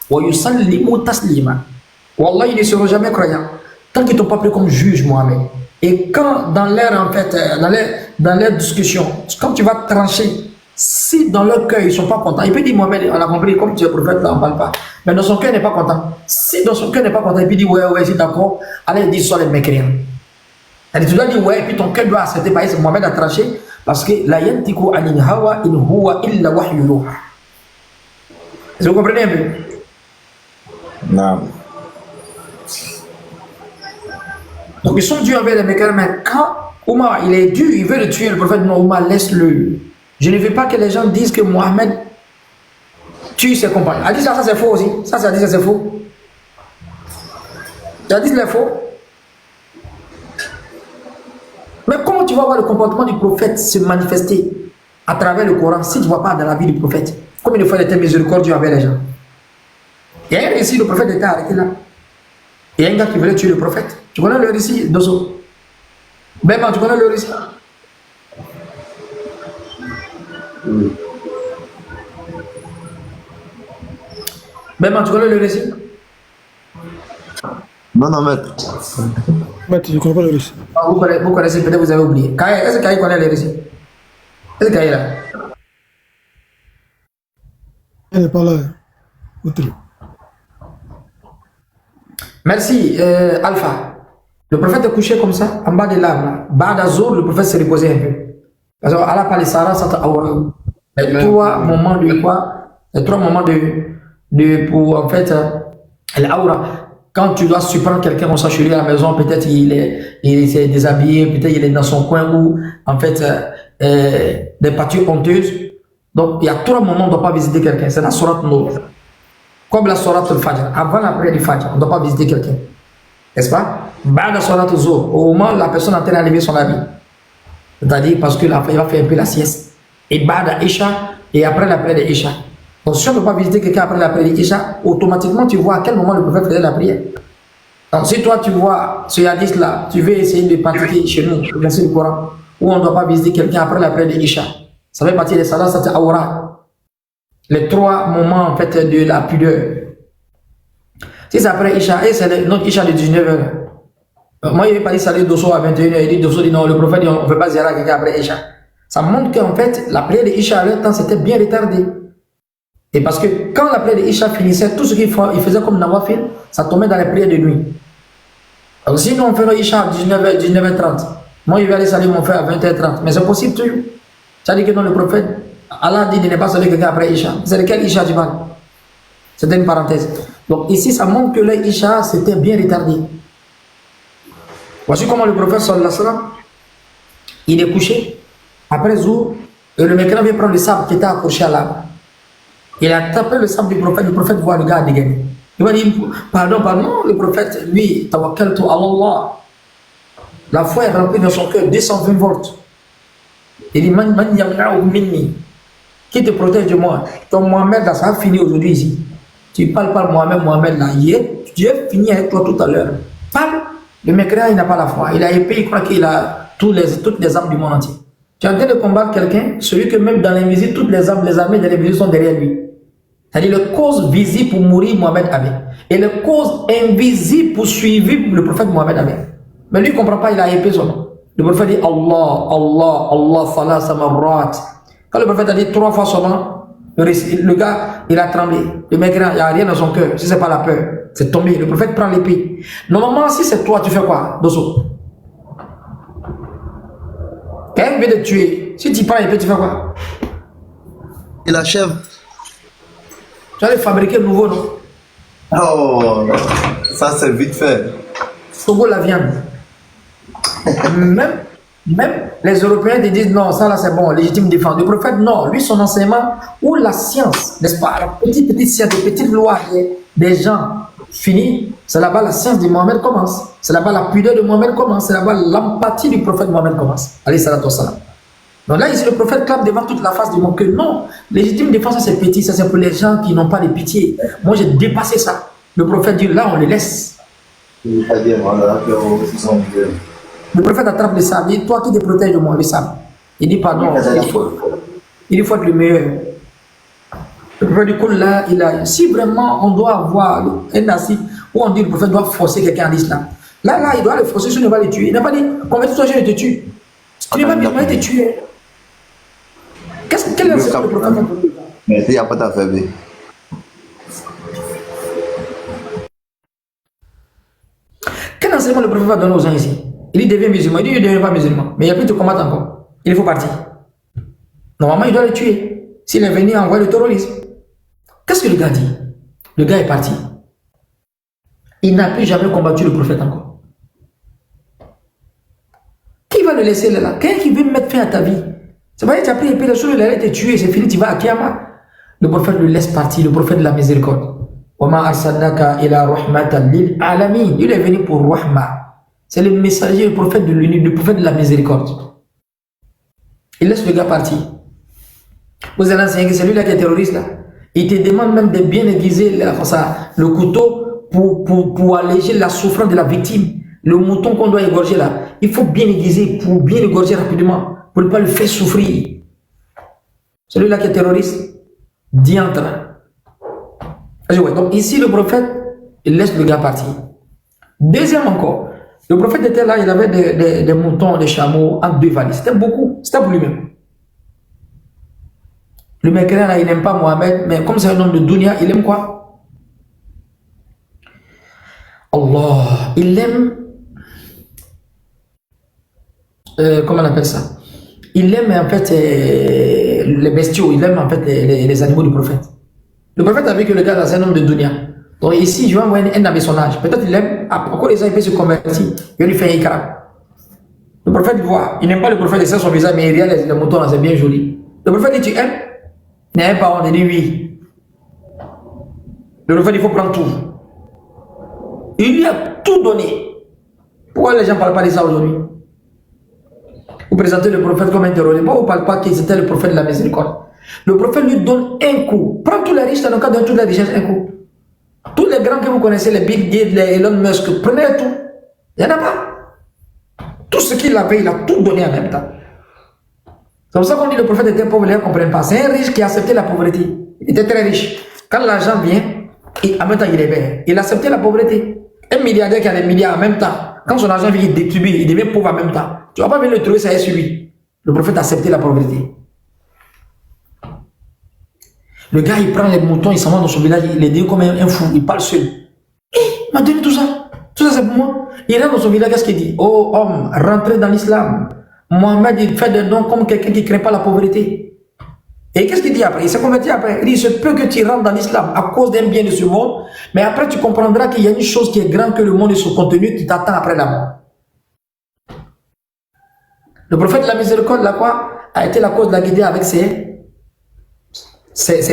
وَيُسَلِّمُوا تَسْلِيمًا. Wallah, ils ne seront jamais croyants tant qu'ils ne t'ont pas pris comme juge, Mohamed. Et quand dans leur discussion, quand tu vas trancher, si dans leur cœur ils ne sont pas contents, il peut dire Mohamed, on a compris, comme tu es prophète, là on ne parle pas. Mais dans son cœur n'est pas content. Si dans son cœur n'est pas content, il peut dire ouais, c'est d'accord, allez, il dit soit les mécréants. Tu dois dire ouais, et puis ton cœur doit accepter, parce que Mohamed a tranché, parce que la yantiku anil hawa in huwa illa wahyu yuha. Est-ce que vous comprenez un peu? Non. Donc ils sont durs envers les mécréants, mais quand Omar il est dur, il veut le tuer, le prophète non, Omar laisse-le. Je ne veux pas que les gens disent que Mohamed tue ses compagnons. A dit ça, ça c'est faux aussi. Ça a dit ça c'est faux. Ça dit c'est faux. Mais comment tu vas voir le comportement du prophète se manifester à travers le Coran si tu ne vois pas dans la vie du prophète? Combien de fois il était miséricordieux avec les gens? Il y a un récit, le prophète était arrêté là. Il y a un gars qui voulait tuer le prophète. Tu connais le récit, Dosso? Ben, tu connais le récit? Ben, tu connais le récit? Non, non, maître. Maître, je ne connais pas le récit. Ah, vous connaissez, peut-être vous avez oublié. Est-ce que Kaï connaît le récit? Est-ce que Kaï est là? Elle n'est pas là. Autre. Merci, Alpha. Le prophète est couché comme ça, en bas de l'arbre. Ba'da Zour, le prophète s'est reposé un peu. Parce qu'Allah parle de Sarah, les trois moments de quoi? Les trois moments pour en fait, l'aura. Quand tu dois surprendre quelqu'un comme ça chez lui à la maison, peut-être il s'est déshabillé, peut-être il est dans son coin ou en fait des pâtures honteuses. Donc il y a trois moments où on ne doit pas visiter quelqu'un. C'est la Sourate Nour. Comme la Sourate al-Fajr. Avant la prière du Fajr, on ne doit pas visiter quelqu'un. N'est-ce pas? Ba'da Sourate al-Zuhr. Au moment où la personne est en train d'enlever son habit. C'est-à-dire parce qu'il va faire un peu la sieste. Et Ba'da Isha, et après la prière de Isha. Donc si on ne peut pas visiter quelqu'un après la prière de Isha, automatiquement tu vois à quel moment le prophète faisait la prière. Donc si toi tu vois ce hadith-là, tu veux essayer de pratiquer chez nous, le verset du Coran, où on ne doit pas visiter quelqu'un après la prière de Isha. Ça fait partie des salat, ça c'est awra. Les trois moments en fait de la pudeur. Si c'est après Isha, et c'est notre Isha de 19h. Moi, il n'avait pas dit salut Dosso à 21h. Il dit Dosso dit non, le prophète dit on ne peut pas zérer quelqu'un après Isha. Ça montre qu'en fait, la prière de Isha à leur temps, c'était bien retardé. Et parce que quand la prière de Isha finissait, tout ce qu'il faisait comme Nawafil, ça tombait dans les prières de nuit. Alors si nous on fait le Isha à 19h30, moi, il vais aller saluer mon frère à 20h30. Mais c'est possible toujours. Ça dit que non, le prophète, Allah dit de ne pas saluer quelqu'un après Isha. C'est lequel Isha tu parles? C'était une parenthèse. Donc ici, ça montre que le Isha, c'était bien retardé. Voici comment le prophète sallallahu alayhi wa sallam, il est couché. Après Zour, le mécréant vient prendre le sable qui était accroché à l'arbre. Il a tapé le sable du prophète voit le gars dégainer. Il va dire, pardon, le prophète, lui, tawakkaltu Allah. La foi est remplie dans son cœur, 220 volts. Il dit, man yamna'u minni. Qui te protège de moi? Ton Mohamed, là, ça a fini aujourd'hui ici. Tu parles pas Mohamed, là. Dieu fini avec toi tout à l'heure. Parle. Le mécréant, il n'a pas la foi. Il a épée, il croit qu'il a toutes les armes du monde entier. Tu es en train de combattre quelqu'un, celui que même dans l'invisible, toutes les armes de l'invisible sont derrière lui. C'est-à-dire les causes visibles pour mourir, Mohamed avait. Et les causes invisibles pour suivre le prophète Mohamed avait. Mais lui, il ne comprend pas, il a épée son nom. Le prophète dit Allah, Allah, Allah, Salah, Samarrat. Quand le prophète a dit 3 fois son nom, le gars, il a tremblé. Le mécréant, il n'y a rien dans son cœur. Si ce n'est pas la peur, c'est tombé. Le prophète prend l'épée. Normalement, si c'est toi, tu fais quoi, Dosso? Quelqu'un veut te tuer. Si tu prends l'épée, tu fais quoi? Il achève. Tu vas le fabriquer nouveau, non? Oh, ça c'est vite fait. Togo la viande. Même les Européens te disent non, ça là c'est bon, légitime défense. Le prophète, non, lui son enseignement, ou la science, n'est-ce pas? La petite science, les petites lois des gens finis, c'est là-bas la science de Mohamed commence. C'est là-bas la pudeur de Mohamed commence. C'est là-bas l'empathie du prophète Mohamed commence. Allez, salatu wassalam. Donc là, ici, le prophète clame devant toute la face du monde que non, légitime défense, ça c'est petit, ça c'est pour les gens qui n'ont pas de pitié. Moi, j'ai dépassé ça. Le prophète dit, là, on les laisse. Le prophète attrape le sable, il dit, toi qui te protèges de moi, le sable. Il dit, pardon, il faut être le meilleur. Le prophète du coup, là, si vraiment on doit avoir un assis où on dit le prophète doit forcer quelqu'un en islam, là, il doit le forcer, sinon il va le tuer. Il n'a pas dit, convertis-toi, je te tue. Si tu n'es pas bien, il va te tuer. Quel est le prophète? Mais il n'y a pas d'affaire. Quel enseignement le prophète va donner aux gens ici? Il dit deviens musulman. Il dit je ne deviens pas musulman. Mais il n'y a plus de combattre encore. Il faut partir. Normalement, il doit le tuer. S'il est venu envoyer le terrorisme. Qu'est-ce que le gars dit? Le gars est parti. Il n'a plus jamais combattu le prophète encore. Qui va le laisser là? Quelqu'un qui veut mettre fin à ta vie. C'est vrai que tu as pris épée de sourd, il a été tué, c'est fini, tu vas à Kiyama. Le prophète le laisse partir, le prophète de la miséricorde. Il est venu pour Rahma. C'est le messager, le prophète de l'unité, le prophète de la miséricorde. Il laisse le gars partir. Vous allez enseigner que c'est lui là qui est terroriste là. Il te demande même de bien aiguiser le couteau pour alléger la souffrance de la victime. Le mouton qu'on doit égorger là, il faut bien aiguiser pour bien l'égorger rapidement, pour ne pas le faire souffrir. Celui-là qui est terroriste, diantre. Donc ici, le prophète, il laisse le gars partir. Deuxième encore, le prophète était là, il avait des moutons, des chameaux en 2 valises. C'était beaucoup, c'était pour lui-même. Le mec là, il n'aime pas Mohamed, mais comme c'est un homme de dunya, il aime quoi? Allah, il aime... comment on appelle ça? Il aime en fait les bestiaux, il aime en fait les animaux du prophète. Le prophète a vu que le gars c'est un homme de dunya. Donc ici, je vais envoyer un ami son âge. Peut-être il aime, après les gens il peut se convertir, il va lui faire un ikram. Le prophète voit, il n'aime pas le prophète, il sait son visage, mais il regarde les moutons là, c'est bien joli. Le prophète dit, tu aimes? Il n'aime pas, on dit oui. Le prophète, il faut prendre tout. Il lui a tout donné. Pourquoi les gens ne parlent pas de ça aujourd'hui? Vous présentez le prophète comme un terroriste. Pourquoi vous ne parlez pas que c'était le prophète de la miséricorde? Le prophète lui donne un coup. Prends tous les riches, dans le cas de toutes les richesses, un coup. Tous les grands que vous connaissez, les Bill Gates, les Elon Musk, prenez tout. Il n'y en a pas. Tout ce qu'il avait, il a tout donné en même temps. C'est pour ça qu'on dit que le prophète était pauvre, les gens ne comprennent pas. C'est un riche qui a accepté la pauvreté. Il était très riche. Quand l'argent vient, en même temps il est vert. Il a accepté la pauvreté. Un milliardaire qui a des milliards en même temps. Quand son argent vient, il distribue, il devient pauvre en même temps. Tu ne vas pas venir le trouver, ça est sur lui. Le prophète a accepté la pauvreté. Le gars, il prend les moutons, il s'en va dans son village, il les dit comme un fou, il parle seul. Il m'a donné tout ça. Tout ça, c'est pour moi. Il rentre dans son village, qu'est-ce qu'il dit? Oh, homme, rentrez dans l'islam. Mohamed, il fait des dons comme quelqu'un qui ne craint pas la pauvreté. Et qu'est-ce qu'il dit après? Il s'est converti après. Il dit, il se peut que tu rentres dans l'islam à cause d'un bien de ce monde, mais après tu comprendras qu'il y a une chose qui est grande que le monde et son contenu qui t'attend après la mort. Le prophète de la miséricorde, là quoi, a été la cause de la guidée avec ses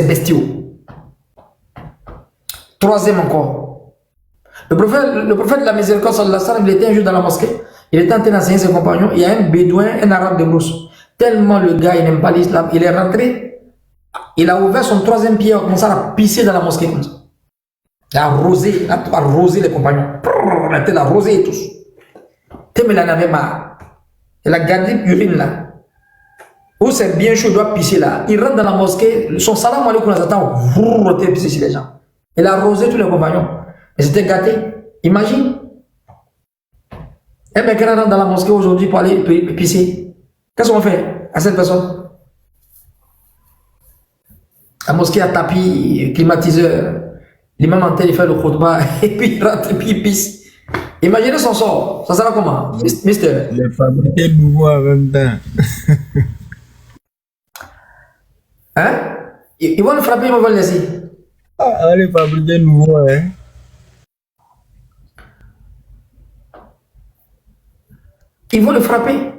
bestiaux. Troisième encore. Le prophète de la miséricorde, sallallahu alayhi wa sallam, il était un jour dans la mosquée, il était en train d'enseigner ses compagnons, il y a un bédouin, un arabe de brousse. Tellement le gars, il n'aime pas l'islam, il est rentré, il a ouvert son 3e pied, il a commencé à pisser dans la mosquée comme ça. Il a arrosé les compagnons. Il a arrosé tous. Tellement il en avait marre. Il a gardé l'urine là. Où c'est bien chaud, il doit pisser là. Il rentre dans la mosquée, son salam alaikum, il attend, il pisser sur les gens. Il a arrosé tous les compagnons. Et c'était gâté. Imagine. Un mec rentre dans la mosquée aujourd'hui pour aller pisser. Qu'est-ce qu'on fait à cette personne? La mosquée a tapis, climatiseur. L'imam en tête, il fait le khutbah et puis il rentre et puis il pisse. Imaginez son sort. Ça sera comment, mister? Les fabriquer nouveau en même temps. Hein? Ils vont le frapper, ils vont le laisser. Ah, les fabriquer nouveau, hein? Ils vont le frapper.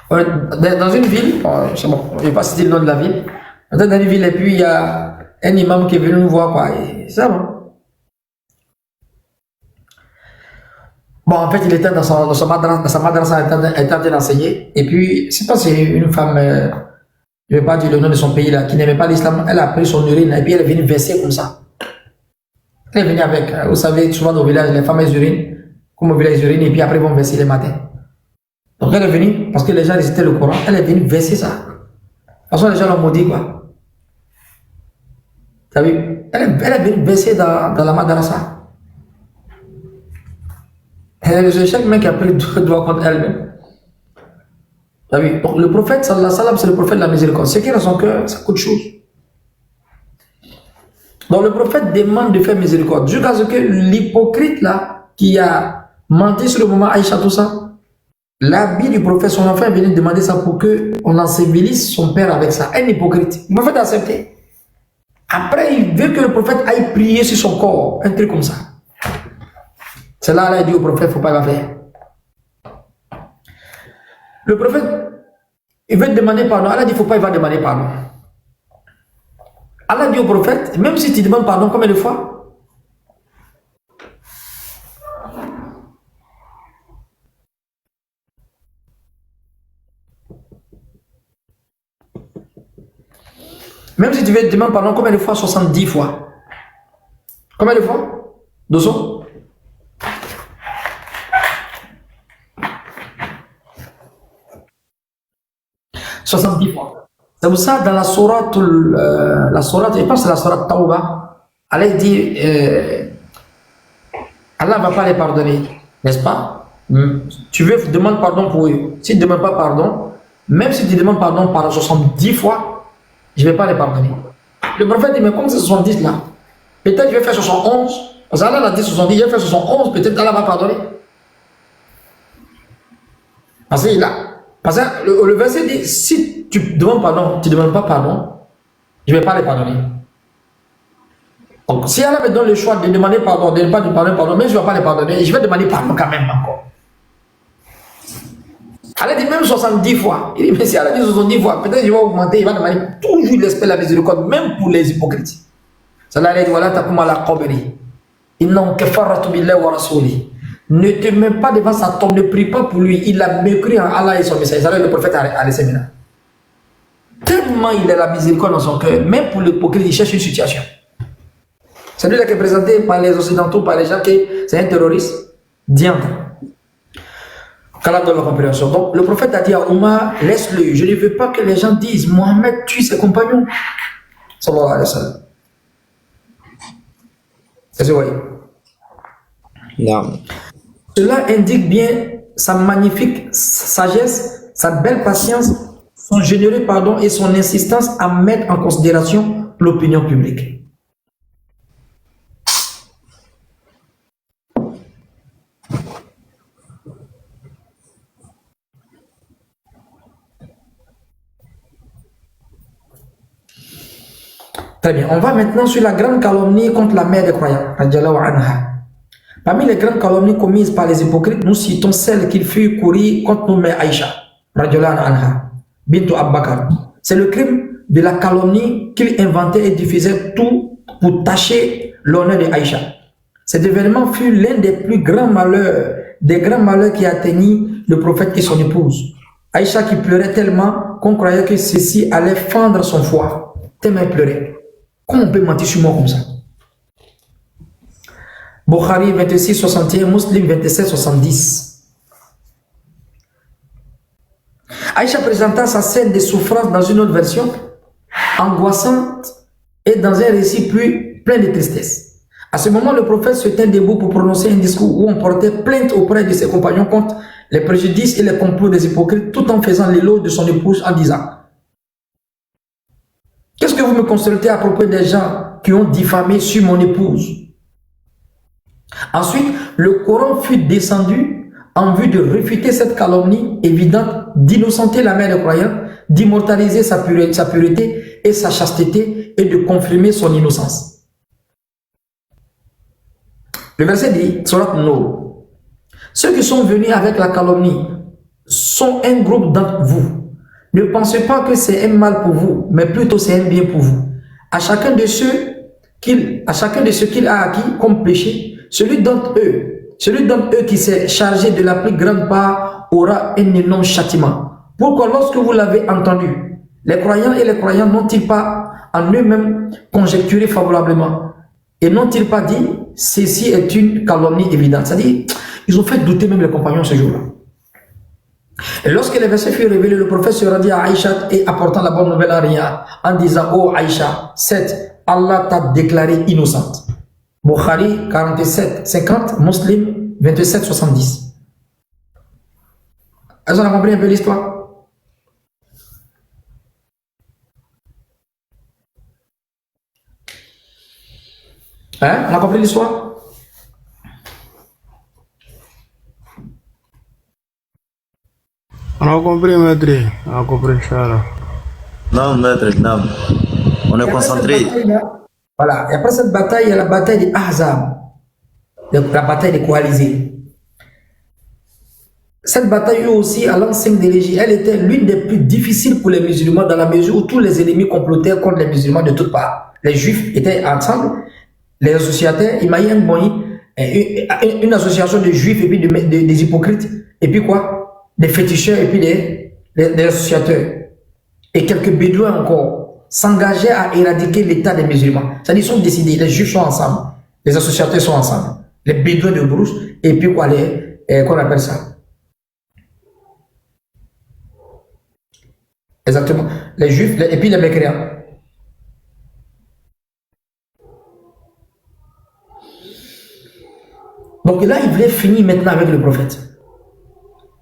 Dans une ville, c'est bon, je ne vais pas citer le nom de la ville. Dans une ville, et puis il y a un imam qui est venu nous voir, quoi. C'est ça, bon. Bon, en fait, il était dans sa madrasa, il était en train d'enseigner. Et puis, c'est pas si une femme, je ne vais pas dire le nom de son pays là, qui n'aimait pas l'islam, elle a pris son urine et puis elle est venue verser comme ça. Elle est venue avec, vous savez, souvent dans le village, les femmes elles urinent, comme au village ils urinent, et puis après ils vont verser les matins. Donc elle est venue, parce que les gens récitaient le Coran, elle est venue verser ça. De toute façon, les gens l'ont maudit, quoi. Tu as vu? Elle est venue verser dans la madrasa. C'est chaque mec qui a pris le doigt contre elle-même. Tu as vu? Donc le prophète, sallallahu alayhi wa sallam, c'est le prophète de la miséricorde. Ce qui est dans son cœur, ça coûte chose. Donc le prophète demande de faire miséricorde. Jusqu'à ce que l'hypocrite là, qui a menti sur le moment Aïcha, tout ça, l'habit du prophète, son enfant est venu demander ça pour qu'on ensevelisse son père avec ça. Un hypocrite. Le prophète a accepté. Après, il veut que le prophète aille prier sur son corps. Un truc comme ça. C'est là, il dit au prophète, il ne faut pas le faire. Le prophète, il veut demander pardon. Allah dit, il ne faut pas, il va demander pardon. Allah dit au prophète, même si tu demandes pardon, combien de fois? Même si tu veux demander pardon, combien de fois? 70 fois. Combien de fois? 200? C'est pour ça, dans la sourate, je pense que c'est la sourate Tawbah, Allah dit, Allah ne va pas les pardonner, n'est-ce pas? Tu veux demander pardon pour eux. Si tu ne demandes pas pardon, même si tu demandes pardon par 70 fois, je ne vais pas les pardonner. Le prophète dit, mais comme c'est 70 là, peut-être je vais faire 71, parce qu'Allah a dit 70, je vais faire 71, peut-être Allah va pardonner. Parce que le verset dit, si tu demandes pardon, tu ne demandes pas pardon, je ne vais pas les pardonner. Donc, si Allah me donne le choix de demander pardon, de ne pas demander pardon, mais je ne vais pas les pardonner, je vais demander pardon quand même encore. Allah dit même 70 fois. Il dit, mais si Allah dit 70 fois, peut-être je vais augmenter, il va demander toujours l'esprit de la miséricorde, même pour les hypocrites. C'est là, il dit, voilà, takum ala qabri. Innahu kafaratu billahi wa rasuli. Ne te mets pas devant sa tombe, ne prie pas pour lui. Il a mécru en Allah et son message. C'est là le prophète a laissé maintenant. Tellement il a la miséricorde dans son cœur, même pour l'hypocrite, il cherche une situation. C'est lui qui est présenté par les occidentaux, par les gens qui c'est un terroriste. Diantre. qu'Allah donne la compréhension. Donc le prophète a dit à Omar, laisse-le, je ne veux pas que les gens disent Mohammed tue ses compagnons. Sallallahu alayhi wa sallam. Est-ce que vous voyez? Non. Cela indique bien sa magnifique sagesse, sa belle patience, son généreux pardon et son insistance à mettre en considération l'opinion publique. Très bien, on va maintenant sur la grande calomnie contre la mère des croyants. Parmi les grandes calomnies commises par les hypocrites, nous citons celle qu'ils firent courir contre nos mères Aïcha, bintu Abbakar. C'est le crime de la calomnie qu'ils inventaient et diffusaient tout pour tacher l'honneur de Aïcha. Cet événement fut l'un des plus grands malheurs qui atteignit le prophète et son épouse. Aïcha qui pleurait tellement qu'on croyait que ceci allait fendre son foie. Tellement elle pleurait. Comment on peut mentir sur moi comme ça? Bukhari 26, 61, Muslim 27, 70. Aïcha présenta sa scène de souffrance dans une autre version, angoissante et dans un récit plein de tristesse. À ce moment, le prophète se tint debout pour prononcer un discours où on portait plainte auprès de ses compagnons contre les préjudices et les complots des hypocrites, tout en faisant l'éloge de son épouse en disant: qu'est-ce que vous me consultez à propos des gens qui ont diffamé sur mon épouse? Ensuite, le Coran fut descendu en vue de réfuter cette calomnie évidente, d'innocenter la mère des croyants, d'immortaliser sa pureté et sa chasteté et de confirmer son innocence. Le verset dit, Surat Nur, ceux qui sont venus avec la calomnie sont un groupe d'entre vous. Ne pensez pas que c'est un mal pour vous, mais plutôt c'est un bien pour vous. À chacun de ceux qu'il a acquis comme péché, celui d'entre eux celui d'entre eux qui s'est chargé de la plus grande part aura un énorme châtiment. Pourquoi lorsque vous l'avez entendu, les croyants et les croyants n'ont-ils pas en eux-mêmes conjecturé favorablement et n'ont-ils pas dit ceci est une calomnie évidente? C'est-à-dire, ils ont fait douter même les compagnons ce jour-là. Et lorsque les versets furent révélés, le prophète se rendit à Aïcha et apportant la bonne nouvelle à Ria en disant: oh Aïcha, 7, Allah t'a déclarée innocente. Bukhari 47, 50, Muslim 27, 70. Est-ce qu'on a compris un peu l'histoire? Hein? On a compris l'histoire? On a compris, maître. On a compris, Inch'Allah. Non, maître, non. On est concentré. Voilà. Et après cette bataille, il y a la bataille de Ahzab, la bataille des coalisés. Cette bataille aussi, à l'enseigne de l'Égypte, elle était l'une des plus difficiles pour les musulmans dans la mesure où tous les ennemis complotaient contre les musulmans de toutes parts. Les juifs étaient ensemble, les associateurs, Imaïen Boyi, une association de juifs et puis des hypocrites, et puis quoi? Des féticheurs et puis des associateurs. Et quelques bédouins encore s'engageaient à éradiquer l'état des musulmans. C'est-à-dire ils sont décidés, les juifs sont ensemble, les associateurs sont ensemble, les bédouins de brousse, et puis quoi, qu'on appelle ça? Exactement. Les juifs et puis les mécréants. Donc là, il voulait finir maintenant avec le prophète.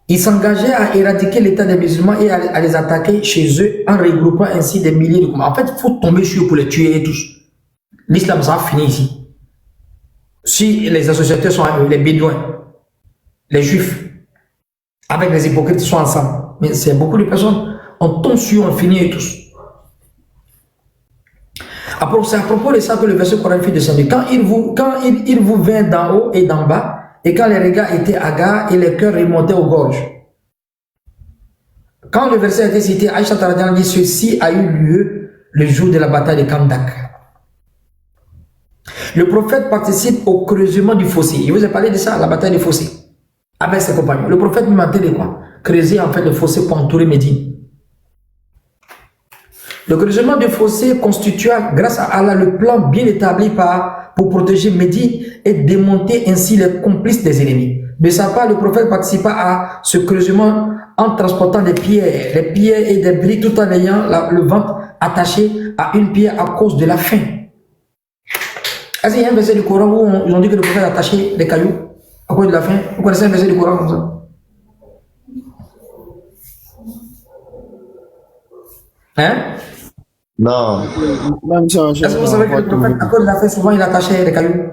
Il s'engageait à éradiquer l'état des musulmans et à les attaquer chez eux en regroupant ainsi des milliers de combats. En fait, il faut tomber sur eux pour les tuer et tous. L'islam, ça va finir ici. Si les associateurs sont les bédouins, les juifs, avec les hypocrites, sont ensemble. Mais c'est beaucoup de personnes. On tombe sur eux, on finit et tous. C'est à propos de ça que le verset coranique fait descendre. Quand il vous vint d'en haut et d'en bas, et quand les regards étaient hagards et les cœurs remontaient aux gorges. Quand le verset a été cité, Aïcha Taradian dit: ceci a eu lieu le jour de la bataille de Kandak. Le prophète participe au creusement du fossé. Il vous a parlé de ça, la bataille du fossé, avec ses compagnons. Le prophète lui mentait de quoi? Creuser en fait le fossé pour entourer Médine. Le creusement du fossé constitua, grâce à Allah, le plan bien établi pour protéger Médine et démonter ainsi les complices des ennemis. De sa part, le prophète participa à ce creusement en transportant des pierres, et des briques, tout en ayant le ventre attaché à une pierre à cause de la faim. Est-ce qu'il y a un verset du Coran où ils ont dit que le prophète a attaché des cailloux à cause de la faim? Vous connaissez un verset du Coran comme ça? Hein? Non. Est-ce que vous savez que le prophète, à cause de la faim, souvent il attachait des cailloux?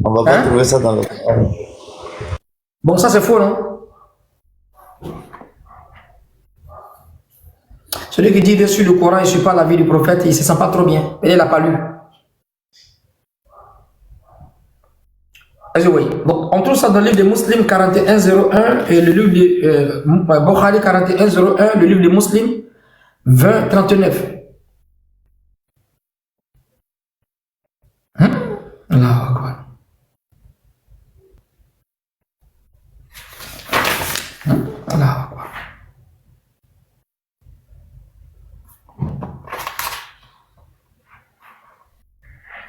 On va pas trouver ça dans le Coran. Bon, ça c'est faux, non? Celui qui dit dessus le Coran, il ne suit pas la vie du prophète, il ne se sent pas trop bien. Et il n'a pas lu. Donc, on trouve ça dans le livre de Muslim 4101 et le livre de Bukhari 4101, le livre de Muslim 2039. Allahu Akbar. Allahu Akbar.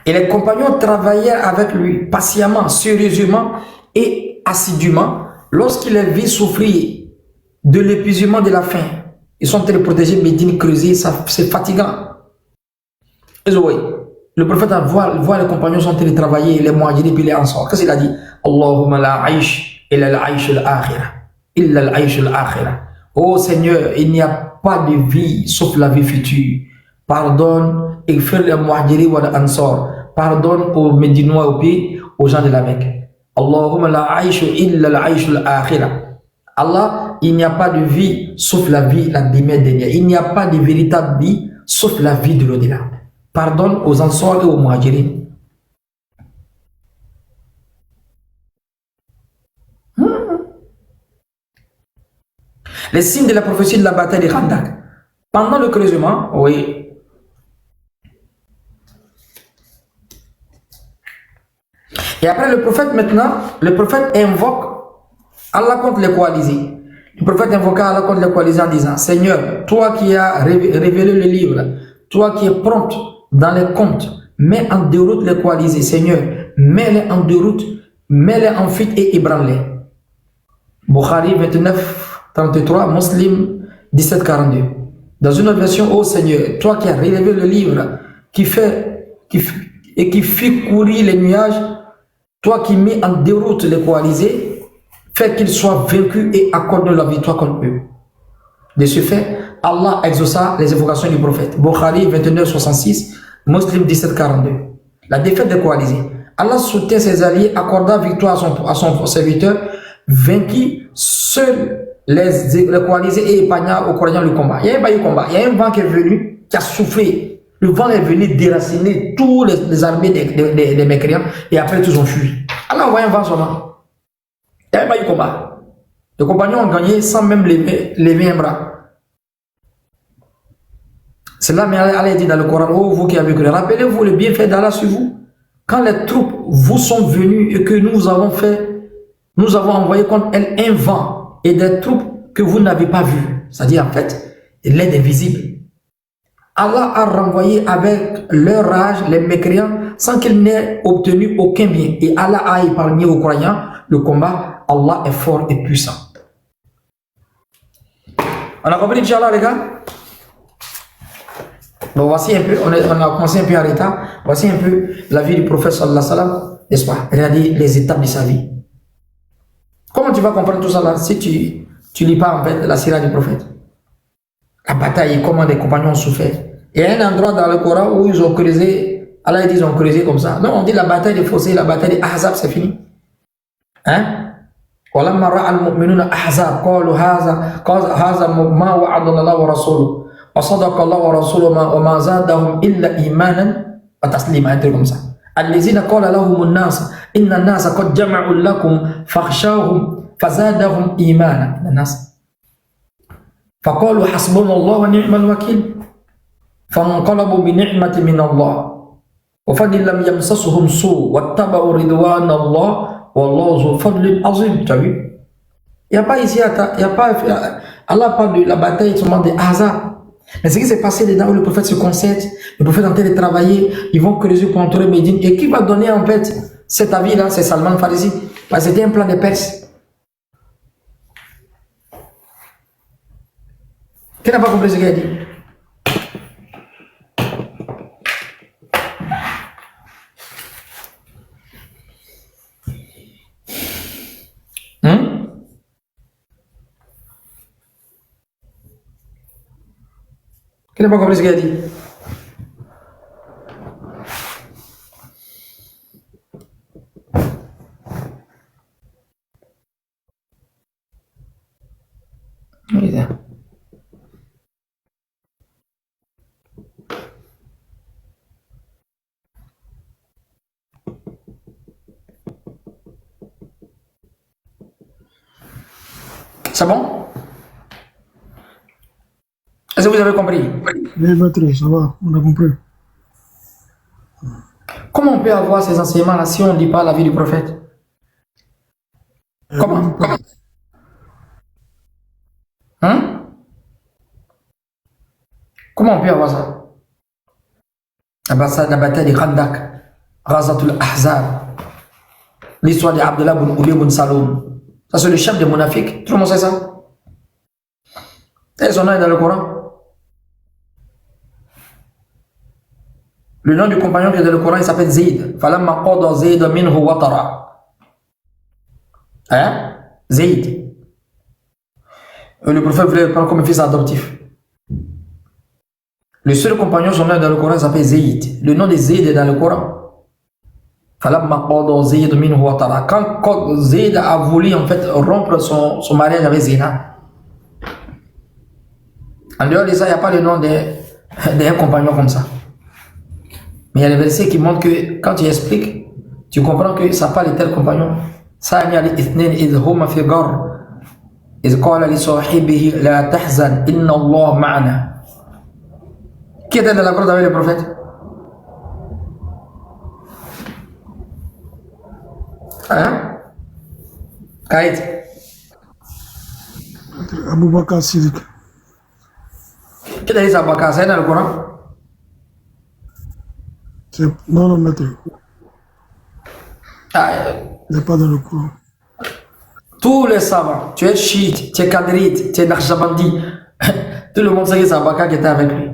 Et les compagnons travaillèrent avec lui patiemment, sérieusement et assidûment. Lorsqu'il les vit souffrir de l'épuisement de la faim, ils sont en train de protéger Médine, creuser, c'est fatigant. Le prophète voit les compagnons sont en train de travailler, les muhajirin puis les ansar. Qu'est-ce qu'il a dit? Allahumma la aish illa al-aish al-akhirah. Illa al-aish al-akhirah. Oh Seigneur, il n'y a pas de vie sauf la vie future. Pardonne et fais les muhajirin wa ansar. Pardonne aux Médinois, aux gens de la Mecque. Allahumma la aishu illa la aishu al-akhirah. Allah, il n'y a pas de vie sauf la vie, la dernière. Il n'y a pas de véritable vie sauf la vie de l'au-delà. Pardonne aux Ansar et aux Muhajirin. Les signes de la prophétie de la bataille de Khandak. Pendant le creusement, oui. Et après le prophète maintenant, le prophète invoque Allah contre les coalisés. Le prophète invoqua Allah contre les coalisés en disant: Seigneur, toi qui as révélé le livre, toi qui es prompt dans les comptes, mets en déroute les coalisés. Seigneur, mets-les en déroute, mets-les en fuite et ébranle-les. Bukhari 29, 33, Muslim 17, 42. Dans une autre version: Ô Seigneur, toi qui as révélé le livre, qui fait courir les nuages, toi qui mets en déroute les coalisés, fais qu'ils soient vaincus et accorde la victoire contre eux. De ce fait, Allah exauça les invocations du prophète. Bukhari 29, 66, Muslim 17, 42. La défaite des coalisés. Allah soutient ses alliés, accorda victoire à son serviteur, vainquit seuls les coalisés et épargna aux croyants le combat. Il n'y a pas eu combat. Il y a un vent qui est venu, qui a soufflé. Le vent est venu déraciner tous les armées des mécréants et après tous ont fui. Allah envoie un vent seulement. Il n'y avait pas eu combat. Les compagnons ont gagné sans même lever un bras. C'est là, mais Allah dit dans le Coran: oh, vous qui avez cru, rappelez-vous le bienfait d'Allah sur vous. Quand les troupes vous sont venues et que nous avons envoyé contre elles un vent et des troupes que vous n'avez pas vues. C'est-à-dire, en fait, l'aide invisible. Allah a renvoyé avec leur rage les mécréants sans qu'ils n'aient obtenu aucun bien. Et Allah a épargné aux croyants le combat. Allah est fort et puissant. On a compris, Inch'Allah, les gars? Bon, voici un peu, on a commencé un peu en retard. Voici un peu la vie du prophète sallallahu alayhi wa sallam, n'est-ce pas? Regardez les étapes de sa vie. Comment tu vas comprendre tout ça là si tu lis pas en fait la sira du prophète? La bataille, comment les compagnons ont souffert. Il y a un endroit dans le Coran où ils ont creusé, Allah dit ils ont creusé comme ça. Non, on dit la bataille des fossés, la bataille des Ahzab, c'est fini. Hein? ولما رأى المؤمنون أحزاب قالوا هذا ما وعدنا الله ورسوله وصدق الله ورسوله وما زادهم إلا إيمانا وتسليما. الذين قال لهم الناس إن الناس قد جمعوا لكم فاخشوهم فزادهم إيمانا. الناس فقالوا حسبنا الله ونعم الوكيل فانقلبوا بنعمة من الله وفضل لم يمسسهم سوء واتبعوا رضوان الله. Wallahu fadlin azim. Tu as vu? Il n'y a pas ici, Allah parle de la bataille seulement des Ahzab. Mais ce qui s'est passé dedans où le prophète se concède, le prophète est en train de travailler, ils vont creuser pour entrer Médine. Et qui va donner en fait cet avis-là? C'est Salman Farisi. Parce que c'était un plan des Perses. Qui n'a pas compris ce qu'il a dit? Qui n'a pas compris ce qu'il a dit? C'est bon? Est-ce que vous avez compris? Oui, maître, ça va, on a compris. Comment on peut avoir ces enseignements-là si on ne lit pas la vie du prophète? Comment? Hein? Comment on peut avoir ça? La bataille de Khandak, Ghazatul Ahzab, l'histoire d'Abdullah ibn Ubay ibn Saloum. Ça, c'est le chef des monafiques. Tout le monde sait ça? Et son nom est dans le Coran. Le nom du compagnon qui est dans le Coran, il s'appelle Zayd. Falamma qada Zayd minhu watara. Hein? Zayd. Le prophète voulait le prendre comme fils adoptif. Le seul compagnon, son nom est dans le Coran, il s'appelle Zayd. Le nom de Zayd est dans le Coran. Falamma qada Zayd minhu watara. Quand Zayd a voulu en fait rompre son mariage avec Zina. En dehors de ça, il n'y a pas le nom d'un compagnon comme ça. Mais il y a des versets qui montrent que quand tu expliques, tu comprends que ça parle de tel compagnon. ثاني الاثنين إذ هما في غار إذ قال لصاحبه لا تحزن إن الله معنا. Qui était dans la grotte avec le prophète? Hein? Kaït. Aboubakar Sidik. Qu'est-ce que c'est Abakar? C'est dans le Coran? Non, non, maître. Ah, Il n'est pas dans le Coran. tous les savants, tu es chiite, tu es kadrite, tu es naqshbandi, tout le monde sait que c'est Abakar qui était avec lui.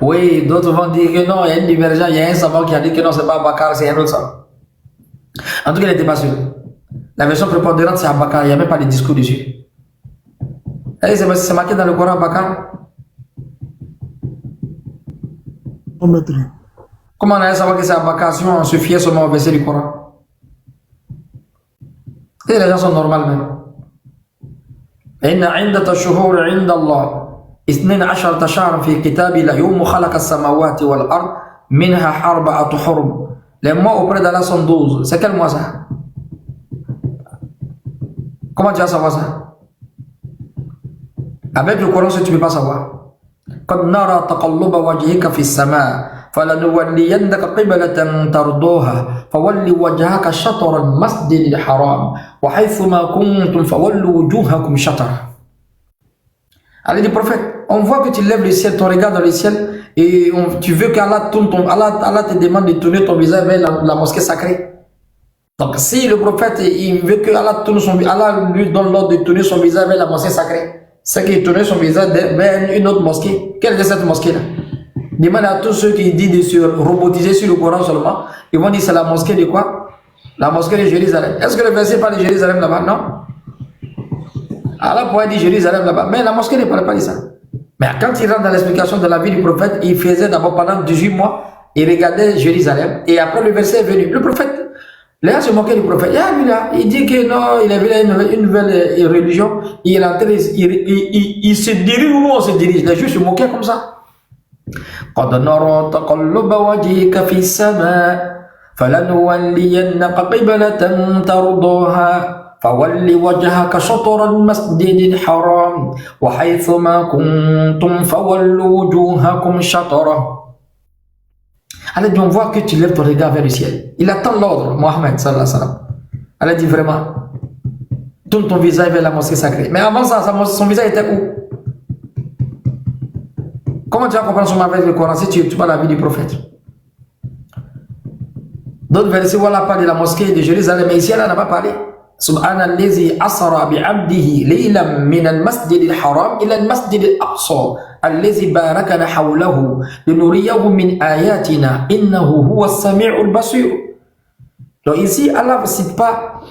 Oui, d'autres vont dire que non, il y a une divergence, il y a un savant qui a dit que non, c'est pas Abakar, c'est un autre savant. En tout cas, il n'était pas sûr. La version prépondérante, c'est Abakar, il n'y a même pas de discours dessus. Et c'est marqué dans le Coran, Abakar. Non, maître. Comment on allait savoir que c'est Abakar si on se fiait seulement au verset du Coran? Et les gens sont normaux même. إن عدة الشهور عند الله 12 شهرا في كتاب الله يوم خلق السماوات والأرض منها 4 حرم. Les mois auprès d'Allah sont 12. C'est quel mois ça? Comment tu vas savoir ça? Avec le Coran, tu ne peux pas savoir. قد نرى تقلب وجهك في السماء فلنولينك قبلة ترضوها فول وجهك شطر المسجد الحرام وحيثما كنتم فولوا وجوهكم شطره. Allez, du prophète, on voit que tu lèves le ciel, ton regard dans le ciel, et tu veux qu'Allah tourne Allah te demande de tourner ton visage vers la mosquée sacrée. Donc, si le prophète il veut que Allah lui donne l'ordre de tourner son visage vers la mosquée sacrée, c'est qu'il tournait son visage vers une autre mosquée. Quelle est cette mosquée-là? Demande à tous ceux qui disent de se robotiser sur le Coran seulement. Ils vont dire c'est la mosquée de quoi? La mosquée de Jérusalem. Est-ce que le verset parle de Jérusalem là-bas? Non. Allah pourrait dire Jérusalem là-bas. Mais la mosquée ne parle pas de ça. Mais quand il rentre dans l'explication de la vie du prophète, il faisait d'abord pendant 18 mois, il regardait Jérusalem. Et après le verset est venu. Le prophète, les gens se moquaient du prophète. Lui là, il dit que non, il avait une nouvelle religion. Il se dirige où on se dirige. Les juifs se moquaient comme ça. قد نرى تقلب وجهك في السماء فلنولينك قبلة ترضاها فول وجهك شطر المسجد الحرام وحيثما كنتم فولوا وجوهكم شطره. Allah dit, on voit que tu lèves ton regard vers le ciel. Il attend l'ordre, Mohammed sallallahu alayhi wa sallam. Allah dit vraiment, tourne ton visage vers la mosquée sacrée. Mais avant ça, son visage était où? Comment tu vas comprendre son avec le Coran si tu parles la vie du prophète? D'autres versets, voilà, parle de la mosquée de Jérusalem, mais ici, Allah n'a pas parlé. سبحان الذي أسرى بعبده ليلا من المسجد الحرام إلى المسجد الأقصى الذي باركنا حوله لنريه من آياتنا إنه هو السميع البصير. Donc ici, Allah ne cite pas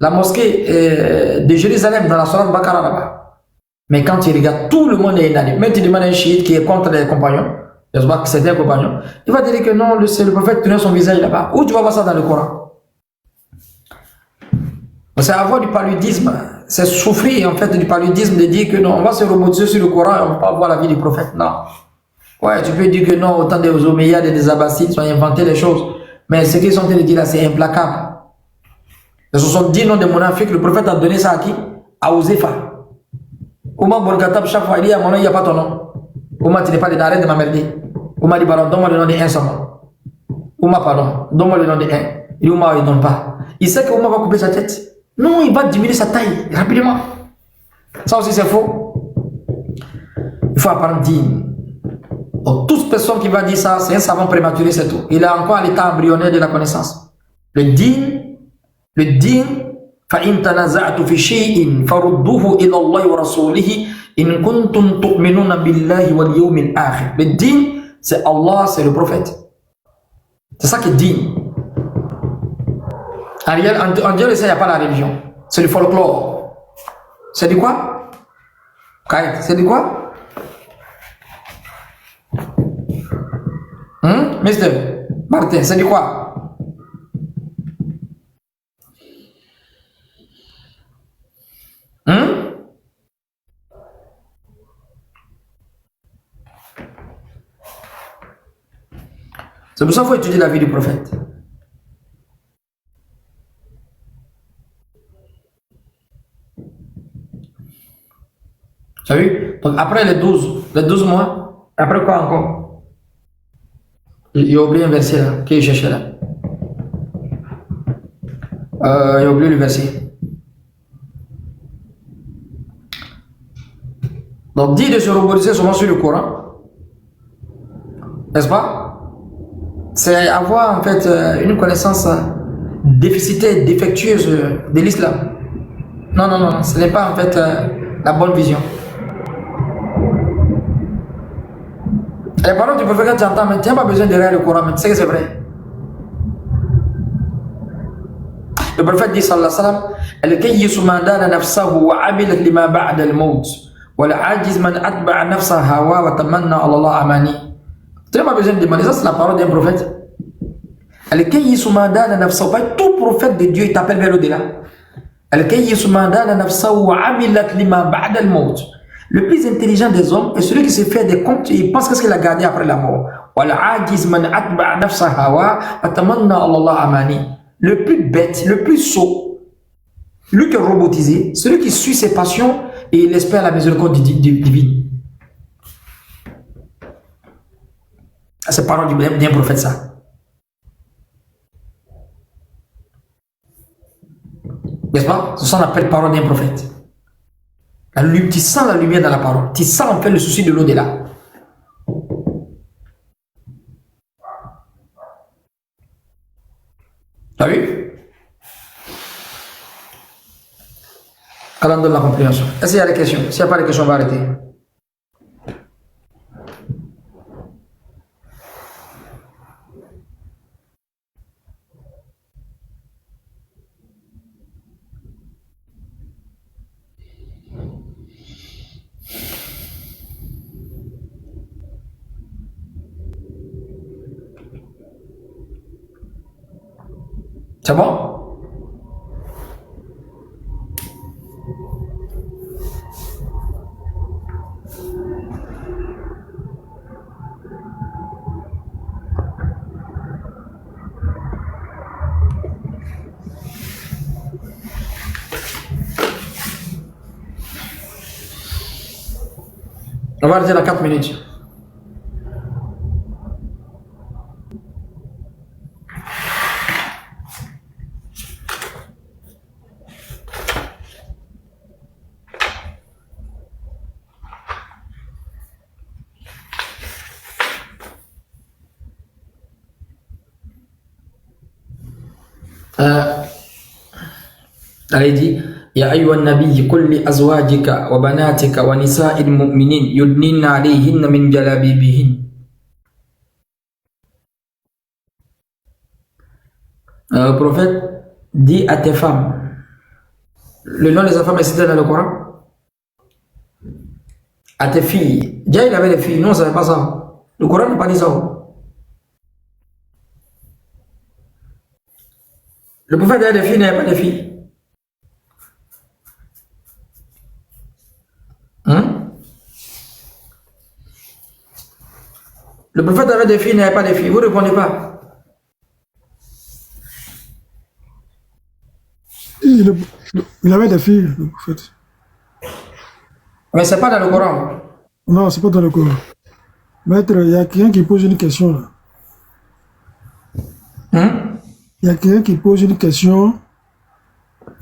la mosquée de Jérusalem dans la Sourate Baqarah là-bas. Mais quand tu regardes, tout le monde est unanime. Même tu demandes à un chiite qui est contre les compagnons, je sais pas que c'est un compagnon, il va dire que non, c'est le prophète qui tournait son visage là-bas. Où tu vas voir ça dans le Coran? C'est avoir du paludisme, c'est souffrir en fait du paludisme de dire que non, on va se remonter sur le Coran et on va pas voir la vie du prophète. Non. Ouais, tu peux dire que non, autant des Omeyyades et des Abbasides sont inventés les choses. Mais ce qu'ils sont en train de dire là, c'est implacable. Les 70 noms de monafiques, le prophète a donné ça à qui? À Ouzéfa. Ouma Bonkatab, chaque fois, il dit à mon nom, il n'y a pas ton nom. Ouma, tu n'es pas de arrête de m'emmerder. Ouma dit, pardon, donne-moi le nom de un seulement. Ouma, pardon, donne-moi le nom de un. Il dit, Ouma, il ne donne pas. Il sait que Ouma va couper sa tête. Non, il va diminuer sa taille rapidement. Ça aussi, c'est faux. Il faut apprendre digne. Donc, toute personne qui va dire ça, c'est un savant prématuré, c'est tout. Il est encore à l'état embryonnaire de la connaissance. Le digne, فَإِن تَنَزَعْتُ فِي شَيْءٍ فَرُدُّوهُ إِلَى اللَّهِ وَرَسُولِهِ إِن كُنتُمْ تُؤْمِنُونَ بِاللَّهِ وَالْيَوْمِ الْآخِرِ. Le digne, c'est Allah, c'est le prophète. C'est ça qui est digne. En Dieu, il n'y a pas la religion. C'est du folklore. C'est du quoi? C'est du quoi? Mister Martin, c'est du quoi? C'est pour ça qu'il faut étudier la vie du prophète. Tu as vu? Donc après les 12 mois, après quoi encore? Il a oublié un verset là, qui est cherché là. J'ai oublié le verset. Donc, dit de se reposer souvent sur le Coran, n'est-ce pas? C'est avoir en fait une connaissance déficitaire, défectueuse de l'islam. Non, non, non, ce n'est pas en fait la bonne vision. Les paroles du prophète, quand tu entends, mais tu n'as pas besoin de lire le Coran, mais tu sais que c'est vrai. Le prophète dit sallallahu alayhi wa sallam, al-kayyisu man dana nafsahu wa amilat lima ba'da al-maut wa al-ajiz man atba'a nafsa hawa wa tamanna ala Allah amani. Tu n'as pas besoin de demander ça, c'est la parole d'un prophète. Al-kayyisu man dana nafsahu, tout prophète de Dieu il t'appelle vers l'au-delà. Al-kayyisu man dana nafsahu wa amilat lima ba'da al-maut. Le plus intelligent des hommes est celui qui se fait des comptes et il pense qu'est-ce qu'il a gardé après la mort. Wa al-ajiz man atba'a nafsa hawa wa tamanna ala Allah amani. Le plus bête, le plus sot, lui qui est robotisé, celui qui suit ses passions et il espère la miséricorde divine. C'est parole d'un prophète, ça. N'est-ce pas? C'est ça qu'on appelle parole d'un prophète. Tu sens la lumière dans la parole. Tu sens en fait le souci de l'au-delà. Tu as vu? Allah donne la compréhension. Est-ce qu'il y a des questions? S'il n'y a pas de questions, on va arrêter. C'est bon? On va arrêter dans 4 minutes. Elle dit Ya ayyuhan nabiy qul li azwajika wa banatika wa nisa'il mu'minin yudnina alayhinna min jalabibihin. Le prophète dit à tes femmes, le nom de sa femme est cité dans le Coran. À tes filles. Déjà il avait des filles, nous on ne savait pas ça. Le Coran n'a pas dit ça. Le prophète avait des filles, il n'avait pas de filles. Le prophète avait des filles, il n'avait pas de filles. Vous ne répondez pas. Il avait des filles, le prophète. Mais ce n'est pas dans le Coran. Non, ce n'est pas dans le Coran. Maître, il y a quelqu'un qui pose une question là. Il y a quelqu'un qui pose une question.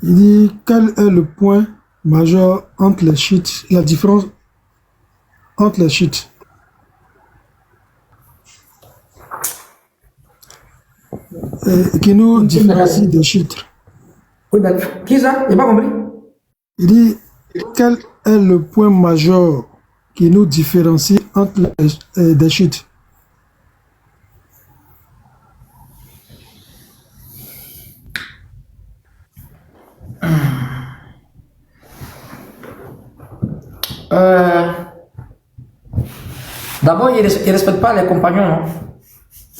Il dit quel est le point majeur entre les chiites, la différence entre les chiites. Et qui nous différencie des chiites. Oui, qui ça? Il n'a pas compris. Il dit quel est le point majeur qui nous différencie entre des chiites. D'abord, ils ne respectent pas les compagnons. Hein?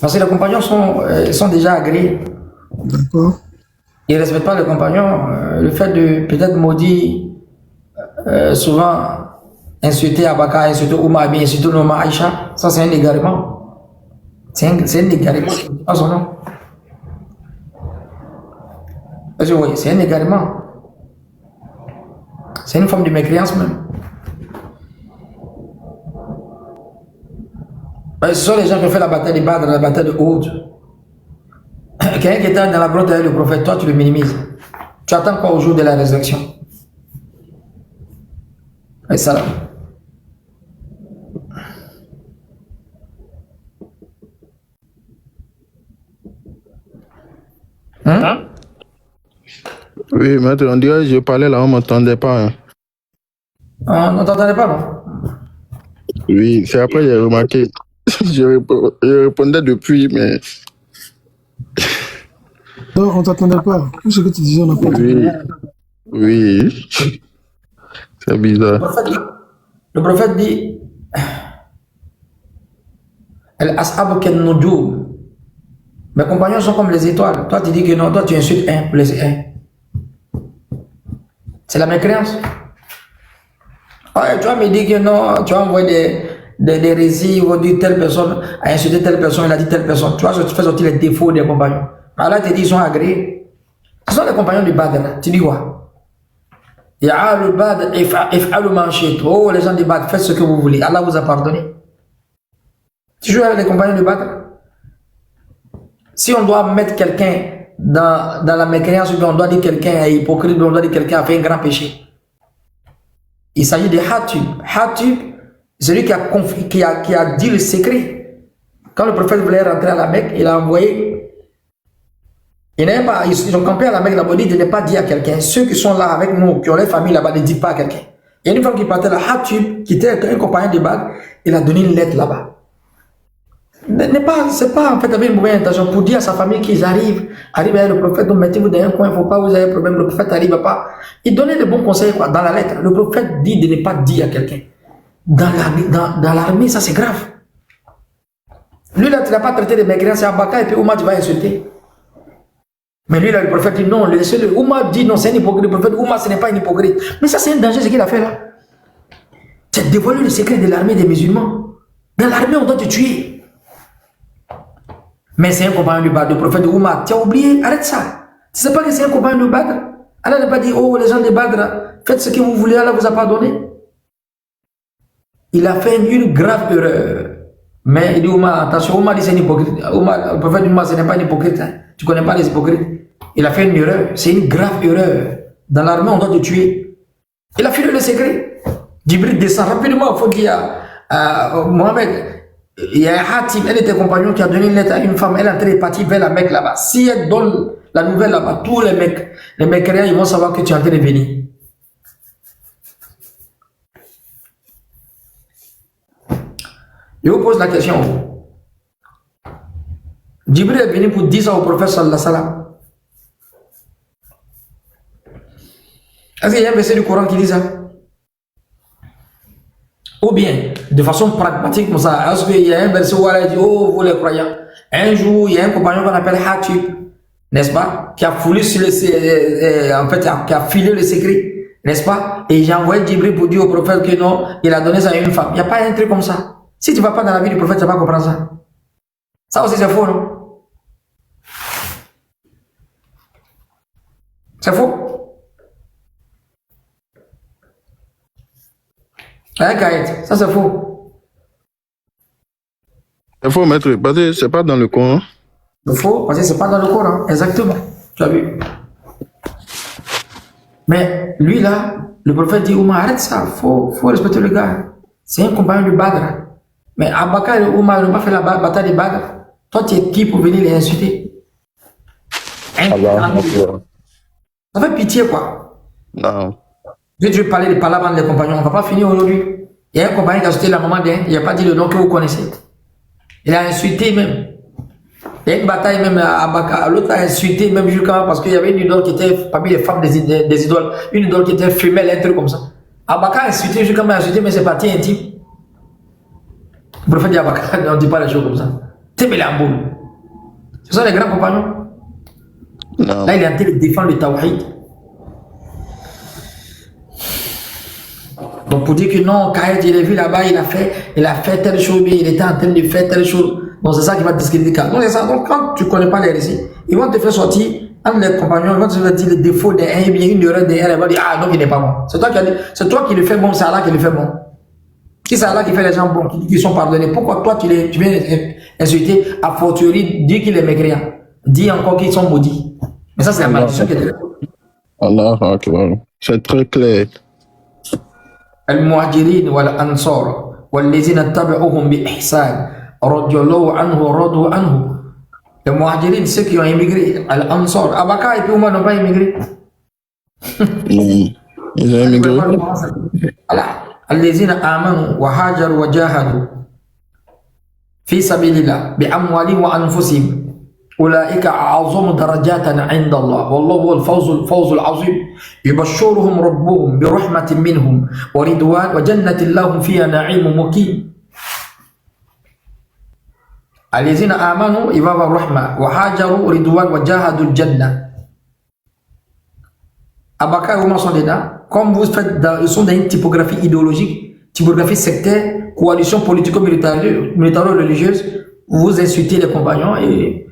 Parce que les compagnons sont déjà agréés. D'accord. Ils ne respectent pas les compagnons. Le fait de peut-être maudire, souvent insulter Abaka, insulter Ouma, insulter Noma Aïcha, ça c'est un égarement. C'est un égarement. Ah, son nom. Parce que oui, c'est un égarement. C'est une forme de mécréance même. Ce sont les gens qui ont fait la bataille de Badr, la bataille de Uhud. Quelqu'un qui était dans la grotte avec le prophète, toi tu le minimises. Tu attends quoi au jour de la résurrection? Et ça là. Hein? Oui, maître, on dirait que je parlais là, on ne m'entendait pas. Hein. On n'entendait pas, non? Oui, c'est après j'ai remarqué. Je répondais depuis, mais Non, on t'attendait pas. Tout ce que tu disais, on n'a pas entendu. oui, oui, c'est bizarre. Le prophète dit Al-Ashab ken-nujum. Mes compagnons sont comme les étoiles. Toi, tu dis que non, toi, tu insultes un pour les un. C'est la mécréance. Ouais, tu vas me dire que non, tu vas envoyer des récits, ils vont dire telle personne a insulté telle personne, il a dit telle personne. Tu vois, tu fais sortir les défauts des compagnons. Allah te dit, ils sont agréés. Ce sont les compagnons du Badr. Tu dis quoi? Ya le Badr, if'alu ma shi'tum. Oh, les gens du Badr, faites ce que vous voulez. Allah vous a pardonné. Tu joues avec les compagnons du Badr. Si on doit mettre quelqu'un dans la mécréance, on doit dire quelqu'un est hypocrite, on doit dire quelqu'un a fait un grand péché. Il s'agit de Hatib. Hatib, celui qui a dit le secret. Quand le prophète voulait rentrer à la Mecque, il a envoyé. Ils ont campé à la Mecque, d'abord dit de ne pas dire à quelqu'un. Ceux qui sont là avec nous, qui ont les familles là-bas, ne disent pas à quelqu'un. Et une fois qu'il partait là, Hatib, qui était un compagnon de Badr, il a donné une lettre là-bas. C'est pas en fait avec une mauvaise intention pour dire à sa famille qu'ils arrivent avec le prophète, donc mettez-vous dans un coin, il ne faut pas vous avez un problème, le prophète n'arrive pas. Il donnait de bons conseils quoi, dans la lettre. Le prophète dit de ne pas dire à quelqu'un. Dans l'armée, ça c'est grave. Lui là, tu n'as pas traité de mécréants, c'est Abaka et puis Oumar tu vas insulter. Mais lui là, le prophète dit non, laissez-le. Oumar dit non, c'est un hypocrite. Le prophète Oumar, ce n'est pas un hypocrite. Mais ça c'est un danger ce qu'il a fait là. C'est dévoiler le secret de l'armée des musulmans. Dans l'armée, on doit te tuer. Mais c'est un compagnon du Badr, le prophète Oumar. Tu as oublié, arrête ça. Tu ne sais pas que c'est un compagnon du Badr? Allah n'a pas dit, oh les gens de Badr, faites ce que vous voulez, Allah vous a pardonné. Il a fait une grave erreur. Mais il dit Oumar, attention, Oumar dit c'est un hypocrite. Le prophète Oumar, ce n'est pas un hypocrite. Hein. Tu ne connais pas les hypocrites. Il a fait une erreur. C'est une grave erreur. Dans l'armée, on doit te tuer. Il a filé le secret. Djibril descend rapidement. Il faut qu'il y a Mohamed. Il y a un Hatib, elle était compagnon qui a donné une lettre à une femme, elle est en train de partir vers la Mecque là-bas. Si elle donne la nouvelle là-bas, tous les Mecqueriens, ils vont savoir que tu es en train de venir. Je vous pose la question. Djibril est venu pour dire ça au prophète sallallahu alayhi wa sallam. Est-ce qu'il y a un verset du Coran qui dit ça? Ou bien, de façon pragmatique comme ça, est-ce qu'il y a un verset où elle dit, oh, vous les croyants, un jour, il y a un compagnon qu'on appelle Hatib, n'est-ce pas, qui a foulé sur en fait, qui a filé le secret, n'est-ce pas, et j'ai envoyé Djibril pour dire au prophète que non, il a donné ça à une femme. Il n'y a pas un truc comme ça. Si tu ne vas pas dans la vie du prophète, tu ne vas pas comprendre ça. Ça aussi, c'est faux, non? C'est faux. Ça c'est faux. Il faut mettre, parce que c'est pas dans le Coran. C'est faux, parce que c'est pas dans le Coran, exactement. Tu as vu. Mais lui là, le prophète dit Oumar, arrête ça, faut respecter le gars. C'est un compagnon du Badr. Mais Abaka et Oumar n'ont pas fait la bataille de Badr. Toi, tu es qui pour venir les insulter? Ça fait pitié quoi. Non. Je vais parler de Palaban des compagnons, on ne va pas finir aujourd'hui. Il y a un compagnon qui a insulté la maman d'un, il n'a pas dit le nom que vous connaissez. Il a insulté même. Il y a une bataille même à Abaka, l'autre a insulté même jusqu'à parce qu'il y avait une idole qui était parmi les femmes des idoles, une idole qui était femelle, un truc comme ça. Abaka a insulté jusqu'à m'a insulté, mais c'est parti intime. Le prophète dit Abaka, on ne dit pas les choses comme ça. C'est mêlé en boule. Ce sont les grands compagnons. Non. Là, il est en train de défendre le Tawhid. Donc pour dire que non, Kayet, il est vu là-bas, il a fait telle chose, mais il était en train de faire telle chose. Donc c'est ça qui va te discréditer. Donc c'est ça. Donc quand tu ne connais pas les récits, ils vont te faire sortir entre les compagnons, ils vont te faire dire les défauts d'un, et bien une erreur d'un, ils vont dire ah donc il n'est pas bon. C'est toi qui le fais bon, c'est Allah qui le fait bon. Si c'est Allah qui fait les gens bons, qui sont pardonnés, pourquoi toi tu viens insulter, a fortiori, dire qu'il est mécréant, dis encore qu'ils sont maudits. Mais ça c'est la malédiction qui est derrière. Allah Akbar. C'est très clair. المهاجرين والأنصار والذين اتبعوهم بإحسان رضي الله عنه ورضوا عنه. Les muhajirin, ceux qui ont immigré, Al-Ansar. Abaka et puis Oumar n'ont pas immigré. Ils ont immigré. الذين آمنوا وهاجروا وجاهدوا في سبيل الله بأموالهم وأنفسهم أولئك أعظم درجات عند الله والله هو الفوز العظيم. يبشرهم ربهم برحمة منهم ورضوان وجنة لهم فيها نعيم مقيم. الذين آمنوا إباب الرحمة وهاجروا رضوان وجاهدوا الجنة. Abaka et Oumar sont dedans. Comme vous faites, ils sont dans une typographie idéologique, typographie sectaire, coalition politico-militaro-religieuse, vous insultez les compagnons et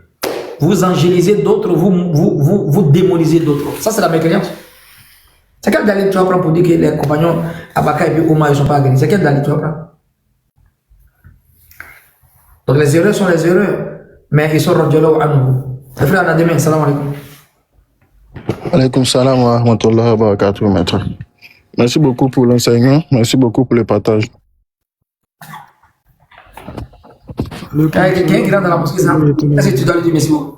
vous angélisez d'autres, vous démonisez d'autres. Ça, c'est la mécréance. C'est quel dalil tu vas prendre pour dire que les compagnons Abaka et puis Oumar ne sont pas agressés? C'est quel dalil tu vas prendre? Donc les erreurs sont les erreurs, mais ils sont radiallahu anhu. Les frères, on a demain. Salam alaikum. Alaykoum salam wa rahmatullahi wa barakatuh, maître. Merci beaucoup pour l'enseignement. Merci beaucoup pour le partage. Quelqu'un qui rentre dans la mosquée, est-ce que tu dois lui dire merci beaucoup?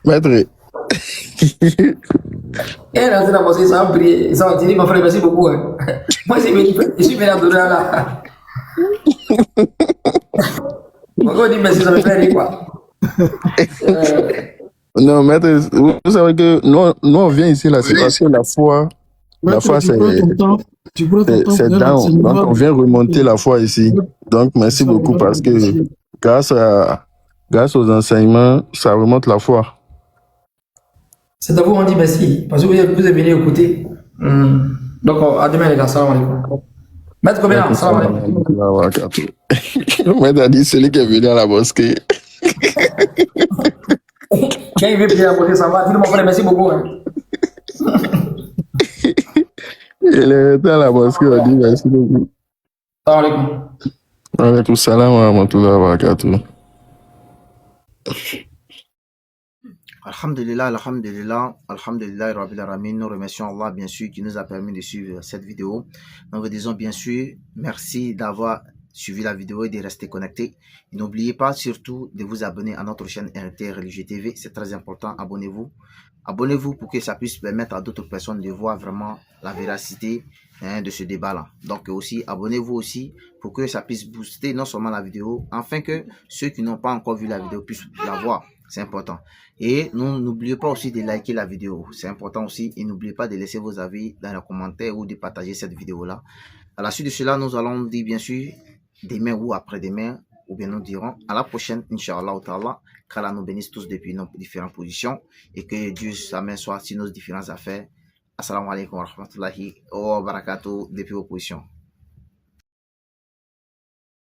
Maître, Et rentre dans la mosquée, ça va prier, ça va dire, mon frère, merci beaucoup. Hein. Moi, je suis venu à donner là. Pourquoi on dit merci, ça me fait rire, quoi. non, maître, vous savez que nous on vient ici là, c'est parce que la foi c'est down. Donc on vient remonter la foi ici. Donc merci beaucoup parce que grâce aux enseignements, ça remonte la foi. C'est à vous on dit merci, parce que vous êtes venu écouter. Donc à demain les gars, salam alaikum. Maître combien? Salam alaikum. Maître a dit celui qui est venu à la mosquée. Quand il veut prier à côté, ça va. Dis-le mon frère, merci beaucoup. Hein. Il est resté à la mosquée, on dit merci beaucoup. Salam alaikum. Alaykoum salam wa rahmatullahi wa barakatuh. Alhamdulillah, alhamdulillah, alhamdulillah, Rabbil Alamin. Nous remercions Allah, bien sûr, qui nous a permis de suivre cette vidéo. Nous vous disons, bien sûr, merci d'avoir suivi la vidéo et de rester connecté. N'oubliez pas surtout de vous abonner à notre chaîne RT Religieux TV. C'est très important. Abonnez-vous. Abonnez-vous pour que ça puisse permettre à d'autres personnes de voir vraiment la véracité de ce débat-là. Donc aussi, abonnez-vous aussi pour que ça puisse booster non seulement la vidéo, afin que ceux qui n'ont pas encore vu la vidéo puissent la voir. C'est important. Et n'oubliez pas aussi de liker la vidéo. C'est important aussi. Et n'oubliez pas de laisser vos avis dans les commentaires ou de partager cette vidéo-là. À la suite de cela, nous allons dire bien sûr demain ou après-demain, ou bien nous dirons à la prochaine, Inch'Allah ta'ala, qu'Allah nous bénisse tous depuis nos différentes positions et que Dieu s'amène soit sur nos différentes affaires. Assalamu alaikum wa rahmatullahi wa barakatuh depuis vos positions.